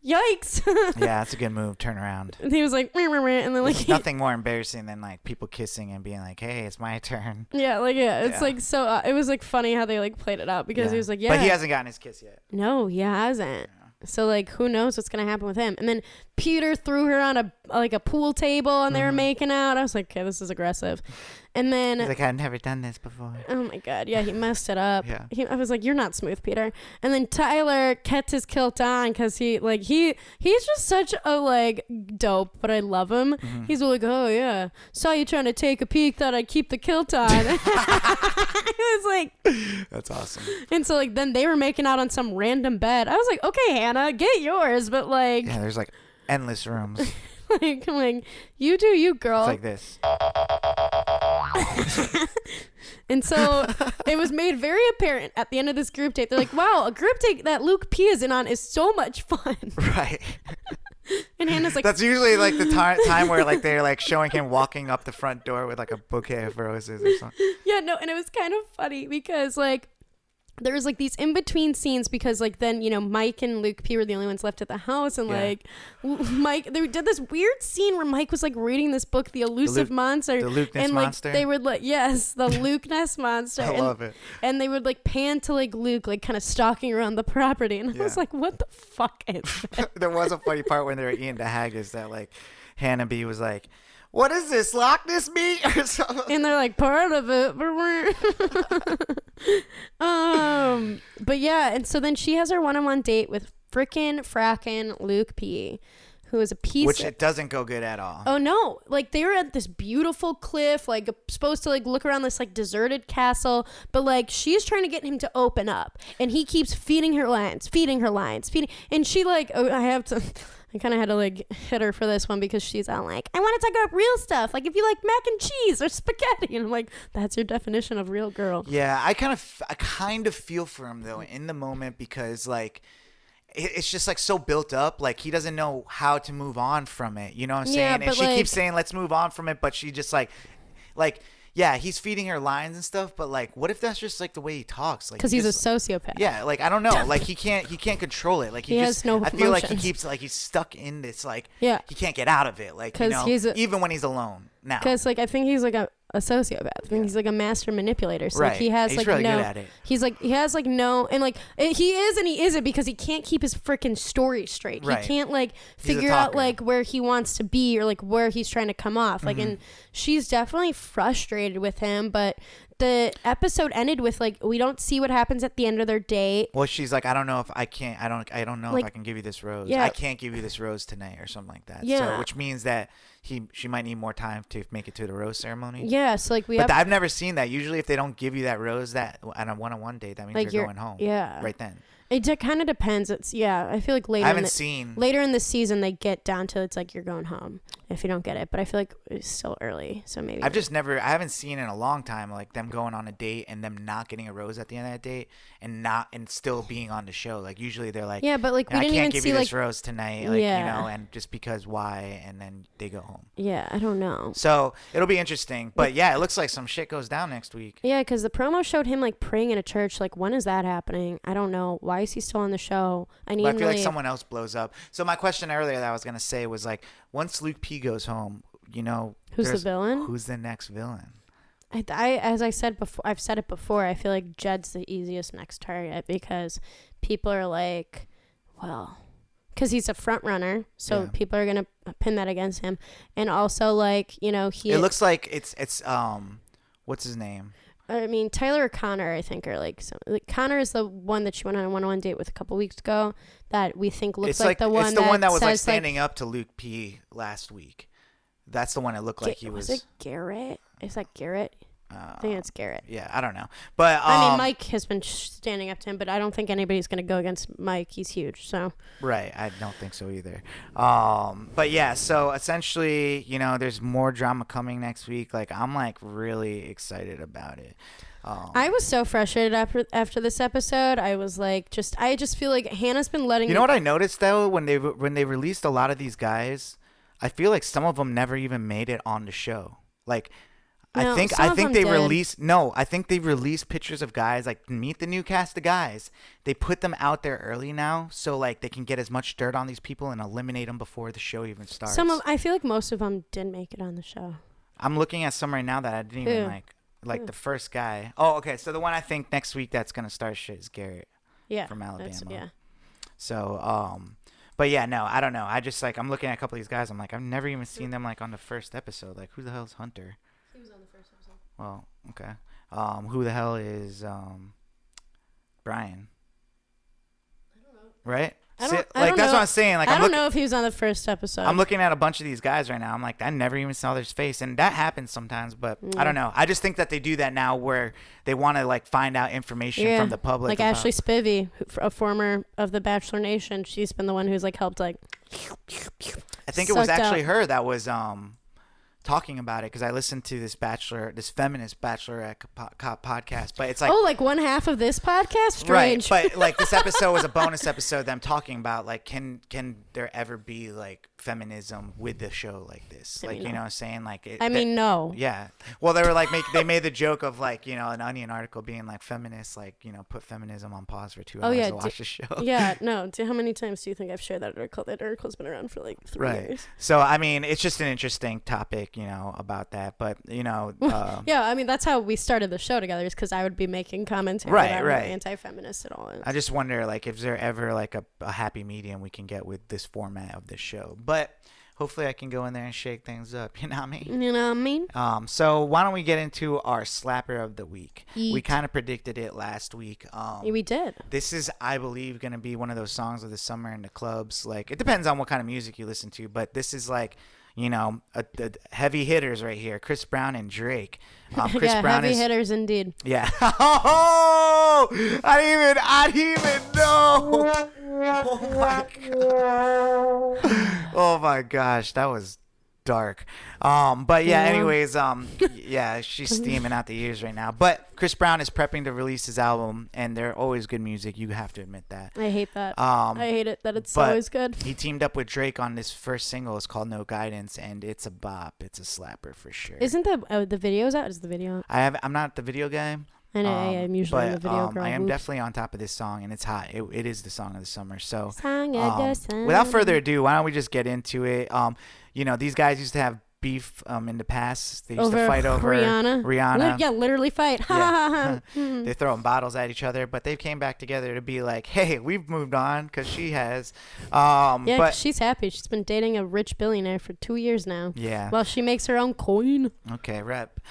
yikes. Yeah, that's a good move. Turn around. And he was like, "Meh, meh, meh," and then like There's nothing more embarrassing than like people kissing and being like, "Hey, it's my turn." it's Yeah. like so. It was like funny how they like played it out because he was like, "Yeah," but he hasn't gotten his kiss yet. no, he hasn't. So like, who knows what's gonna happen with him? And then Peter threw her on a pool table, and they were making out. I was like, okay, this is aggressive. And then He's like, I've never done this before. oh my god, yeah, he messed it up. Yeah. I was like, you're not smooth, Peter. And then Tyler kept his kilt on because he's just such a like dope, but I love him. He's like, oh yeah, saw you trying to take a peek, thought I'd keep the kilt on. I was like, That's awesome. and so like then they were making out on some random bed. I was like, okay, Hannah, get yours, but like, Yeah, there's like endless rooms. It's I'm like, you do you, girl. like this. And so it was made very apparent at the end of this group date. They're like, wow, a group date that Luke P is in on is so much fun. Right. And Hannah's like, That's usually like the time where like they're like showing him walking up the front door with like a bouquet of roses or something. yeah, no. And it was kind of funny because like there was like these in between scenes because like then, you know, Mike and Luke P were the only ones left at the house. And like Mike, they did this weird scene where Mike was like reading this book, The Elusive Monster. The Luke Ness and like Monster? they would like, yes, the Luke Ness Monster. I love it. And they would like pan to like Luke, like kind of stalking around the property. And I was Yeah. like, what the fuck is that? There was a funny part when they were eating the haggis that like Hannah B was like, what is this, Loch Ness meat or something? And they're like part of it. But yeah, and so then she has her one-on-one date with frackin' Luke P, who is a piece Which of, it doesn't go good at all. oh no, like they were at this beautiful cliff, like supposed to like look around this like deserted castle, but like she's trying to get him to open up, and he keeps feeding her lines, and she like, oh, I kind of had to like hit her for this one because she's all like, I want to talk about real stuff, like if you like mac and cheese or spaghetti, and I'm like, that's your definition of real girl. Yeah, I kind of feel for him though in the moment because like it's just like so built up, like he doesn't know how to move on from it, you know what I'm Yeah, saying? And but, she like- keeps saying let's move on from it, but she just like yeah, he's feeding her lines and stuff, but like what if that's just like the way he talks, like Because he's a just, sociopath. yeah, like I don't know, like he can't control it, like He just, has no I feel like he emotions. keeps like he's stuck in this, like Yeah. he can't get out of it, like you 'Cause know, he's even when he's alone now. Because like I think he's like a sociopath. I think he's like a master manipulator. So like Right. he has He's like really no. good at it. He's like he has like no, and like he is and he isn't because he can't keep his freaking story straight. Right. He can't like He's a figure out talker. like where he wants to be or like where he's trying to come off. Like Mm-hmm. and she's definitely frustrated with him, but the episode ended with like we don't see what happens at the end of their date. Well, she's like, I don't know if I can't. I don't know Like- if I can give you this rose. Yeah. I can't give you this rose tonight, or something like that. Yeah. So, which means that she might need more time to make it to the rose ceremony. Yeah, so like we But have I've never seen that. Usually, if they don't give you that rose that on a one-on-one date, that means Like you're you're- going home. yeah. Right then. it kind of depends. It's I feel like later I in haven't the, seen. later in the season they get down to it's like you're going home if you don't get it, but I feel like it's still early, so maybe I haven't seen in a long time like them going on a date and them not getting a rose at the end of that date and still being on the show. Like usually they're like, yeah, but like we I didn't can't even give see you like this rose tonight, like Yeah. you know, and just because why, and then they go home. yeah, I don't know. So it'll be interesting, but yeah, it looks like some shit goes down next week. Yeah, because the promo showed him like praying in a church. Like, when is that happening? I don't know. Why is he still on the show? I need But I him feel to like leave. someone else blows up. So my question earlier that I was gonna say was like, once Luke P goes home, you know, Who's the there's- villain? Who's the next villain? As I said before, I've said it before. I feel like Jed's the easiest next target because people are like, well, because he's a front runner, so Yeah. people are gonna pin that against him, and also like he. It looks like it's what's his name? I mean, Tyler or Connor, I think, are like Connor is the one that she went on a one-on-one date with a couple weeks ago that we think looks It's like the one. it's the one that was like says, standing up to Luke P last week. That's the one that looked like he was. Was it Garrett? Is that Garrett? I think it's Garrett. Yeah, I don't know, but I mean, Mike has been standing up to him, but I don't think anybody's going to go against Mike. He's huge, so. Right, I don't think so either. But yeah, so essentially, you know, there's more drama coming next week. Like, I'm like really excited about it. I was so frustrated after this episode. I was like, I just feel like Hannah's been letting. You know what I noticed though when they released a lot of these guys, I feel like some of them never even made it on the show. Like, No, I think some of them they did. released no. I think they released pictures of guys like meet the new cast of guys. They put them out there early now, so like they can get as much dirt on these people and eliminate them before the show even starts. I feel like most of them didn't make it on the show. I'm looking at some right now that I didn't even like the first guy. Oh, okay. So the one I think next week that's gonna start shit is Garrett. Yeah, from Alabama. Yeah. So but yeah, no, I don't know. I just like I'm looking at a couple of these guys. I'm like I've never even seen them like on the first episode. Like who the hell is Hunter? He was on the first episode. Well, okay. Who the hell is Brian? I don't know. Right? I That's don't what know. I'm saying. Like I don't know if he was on the first episode. I'm looking at a bunch of these guys right now. I'm like, I never even saw their face, and that happens sometimes. But I don't know. I just think that they do that now, where they want to like find out information from the public. Like Ashley Spivey, a former of the Bachelor Nation. She's been the one who's like helped like. I think it was actually her that was talking about it because I listened to this feminist bachelorette podcast, but it's like like one half of this podcast, strange. Right? But like this episode was a bonus episode. Them talking about like can there ever be like feminism with the show like this? Like you know what I'm saying? Like no. Yeah. Well, they were like they made the joke of like an Onion article being like feminists like put feminism on pause for 2 hours to watch the show. Yeah. No. How many times do you think I've shared that article? That article's been around for like 3 years. So I mean, it's just an interesting topic. About that, but yeah, I mean that's how we started the show together, is because I would be making commentary about anti-feminist and all. I just wonder like if there ever like a happy medium we can get with this format of this show, but hopefully I can go in there and shake things up. You know what I mean? You know what I mean? So why don't we get into our slapper of the week? We kind of predicted it last week. We did. This is, I believe, going to be one of those songs of the summer in the clubs. Like it depends on what kind of music you listen to, but this is like a heavy hitters right here. Chris Brown and Drake. Chris Brown heavy hitters indeed. Yeah. Oh, I didn't even know. Oh my gosh, that was dark. But yeah, anyways, yeah, she's steaming out the ears right now. But Chris Brown is prepping to release his album, and they're always good music. You have to admit that. I hate that. I hate it that it's always good. He teamed up with Drake on this first single. It's called No Guidance, and it's a bop. It's a slapper for sure. Isn't the video's out? Is the video? I'm not the video guy. I know. I'm usually the video girl. I am definitely on top of this song, and it's hot. It is the song of the summer. So, song. Without further ado, why don't we just get into it? These guys used to have beef in the past. They used to fight over Rihanna. Yeah, literally fight. Yeah. They're throwing bottles at each other, but they came back together to be like, hey, we've moved on, because she has. But she's happy. She's been dating a rich billionaire for 2 years now. Yeah. Well, she makes her own coin. Okay, rep.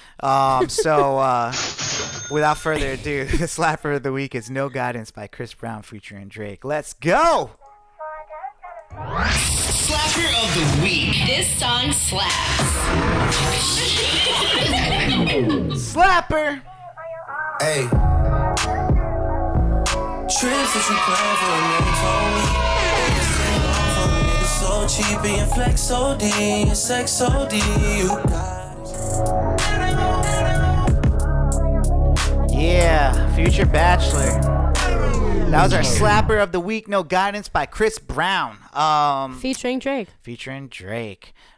Without further ado, the slapper of the week is No Guidance by Chris Brown featuring Drake. Let's go! Slapper of the week. This song slaps. Slapper! Hey. Trips that you plan for a nigga so cheap and flex so D and sex so D. You got it. Yeah, Future Bachelor. That was our slapper of the week, No Guidance by Chris Brown. Featuring Drake.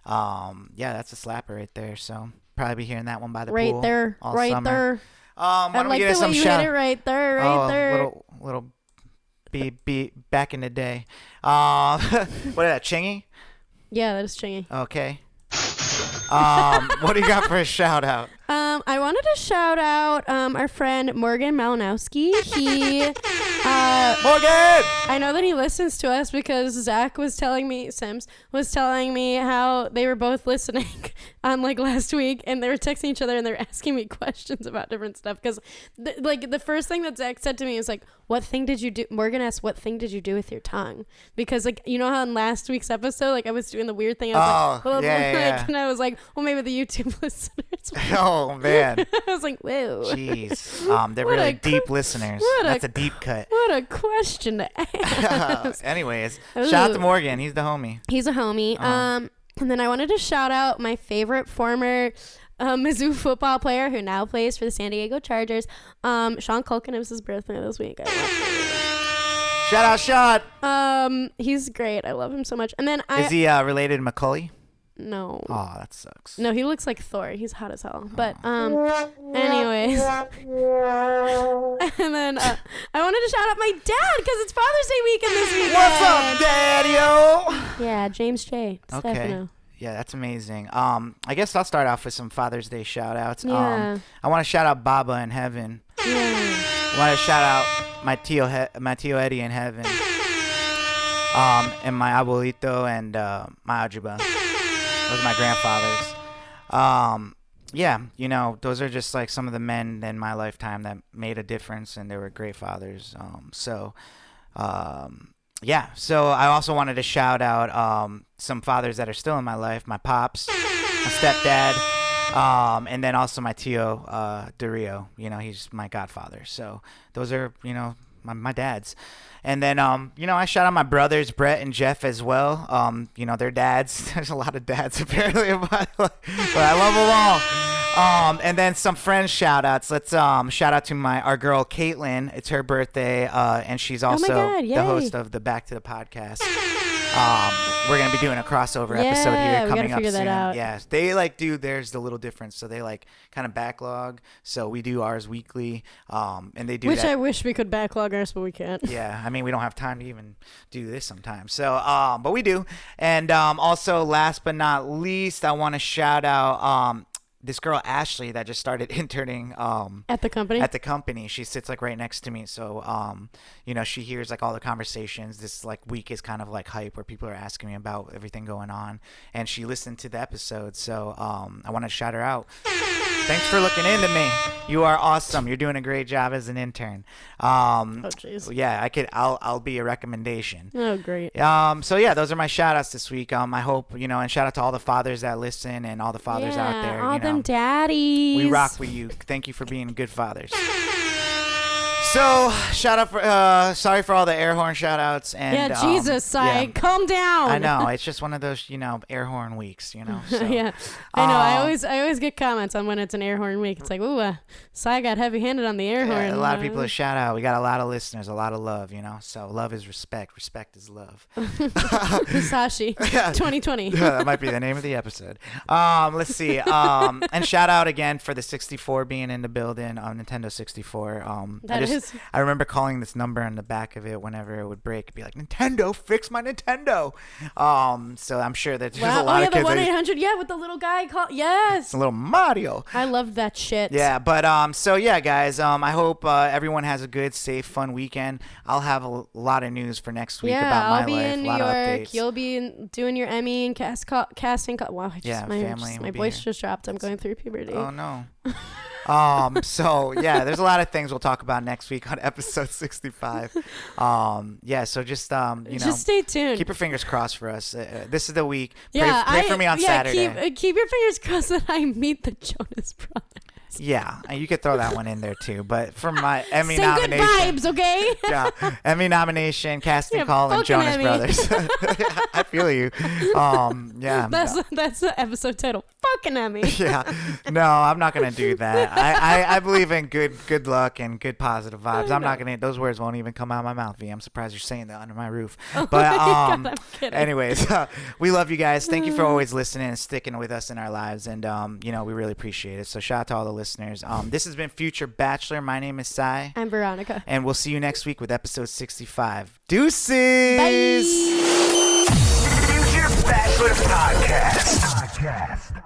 Yeah, that's a slapper right there. So probably be hearing that one by the right pool there, all right summer. there. I like the way you hit it right there, right there. Little be back in the day. What is that, Chingy? Yeah, that is Chingy. Okay. What do you got for a shout out? I wanted to shout out our friend Morgan Malinowski. He Morgan! I know that he listens to us because Sims was telling me how they were both listening on like last week, and they were texting each other and they were asking me questions about different stuff. Because the first thing that Zach said to me was like, "What thing did you do?" Morgan asked, "What thing did you do with your tongue?" Because like you know how in last week's episode, like I was doing the weird thing. I was and I was like, well, maybe the YouTube listeners. Oh man. I was like, whoa. Jeez. They're really deep listeners. That's a deep cut. What a question to ask. Anyways, shout out to Morgan. He's the homie. He's a homie. And then I wanted to shout out my favorite former Mizzou football player who now plays for the San Diego Chargers. Sean Culkin. It was his birthday this week. Shout out Sean. He's great. I love him so much. And then is he related to Macaulay? No. Oh, that sucks. No, he looks like Thor. He's hot as hell. But anyways, and then I wanted to shout out my dad because it's Father's Day weekend this weekend. What's up, Daddy-o? Yeah, James J. Okay. Stefano. Yeah, that's amazing. I guess I'll start off with some Father's Day shout outs. Yeah. I want to shout out Baba in heaven. Yeah. I want to shout out my Tio Eddie in heaven. And my abuelito and my ajuba. Those are my grandfathers. Yeah, you know, those are just like some of the men in my lifetime that made a difference, and they were great fathers. Yeah, so I also wanted to shout out some fathers that are still in my life. My pops, my stepdad, and then also my Tio Dario. You know, he's my godfather. So those are, you know, my dads. And then, you know, I shout out my brothers, Brett and Jeff, as well. You know, they're dads. There's a lot of dads, apparently, but I love them all. And then some friends shout outs. Let's shout out to our girl Caitlin. It's her birthday, and she's also the host of the Back to the Podcast. We're gonna be doing a crossover episode here coming up soon. Yeah, they like do theirs a little different, so they like kind of backlog. So we do ours weekly, and they do Which that. I wish we could backlog ours, but we can't. Yeah, I mean we don't have time to even do this sometimes. So, but we do. And also, last but not least, I want to shout out this girl Ashley that just started interning At the company. She sits like right next to me, so you know, she hears like all the conversations. This like week is kind of like hype where people are asking me about everything going on, and she listened to the episode, so I want to shout her out. Thanks for looking into me. You are awesome. You're doing a great job as an intern. Oh jeez. Yeah, I'll be a recommendation. Oh great. So yeah, those are my shout outs this week. I hope, you know, and shout out to all the fathers that listen and all the fathers out there. All you know, them daddies. we rock with you. Thank you for being good fathers. So, shout out for sorry for all the air horn shout outs. And, Jesus, Sai, calm down. I know, it's just one of those, you know, air horn weeks, you know. So. Yeah, I know. I always get comments on when it's an air horn week. It's like, ooh, Sai got heavy handed on the air horn. A lot of people to shout out. We got a lot of listeners, a lot of love, you know. So love is respect. Respect is love. Musashi, 2020. Yeah, that might be the name of the episode. Let's see. And shout out again for the 64 being in the building, Nintendo 64. I remember calling this number on the back of it whenever it would break. It'd be like, Nintendo, fix my Nintendo. So I'm sure that there's a lot of the kids. 1-800, with the little guy call. Yes. It's a little Mario. I loved that shit. Yeah, but so yeah, guys. I hope everyone has a good, safe, fun weekend. I'll have a lot of news for next week about my life. I'll be in New York. Updates. You'll be doing your Emmy and casting. Wow, my voice just dropped. I'm going through puberty. Oh no. So yeah, there's a lot of things we'll talk about next week on episode 65. Yeah, so just you know, just stay tuned. Keep your fingers crossed for us. This is the week. Pray for me on Saturday. Keep your fingers crossed that I meet the Jonas Brothers. Yeah, and you could throw that one in there too. But for my Emmy Send nomination, good vibes, okay? Yeah, Emmy nomination, casting call, and Jonas Emmy. Brothers. I feel you. Yeah. That's the episode title. Fucking Emmy. Yeah. No, I'm not gonna do that. I believe in good luck and good positive vibes. I'm not gonna. Those words won't even come out of my mouth. V. I'm surprised you're saying that under my roof. But God, I'm kidding. anyways, we love you guys. Thank you for always listening and sticking with us in our lives, and you know, we really appreciate it. So shout out to all the listeners. This has been Future Bachelor. My name is Sai. I'm Veronica. And we'll see you next week with episode 65. Deuces! Bye! Future Bachelor Podcast.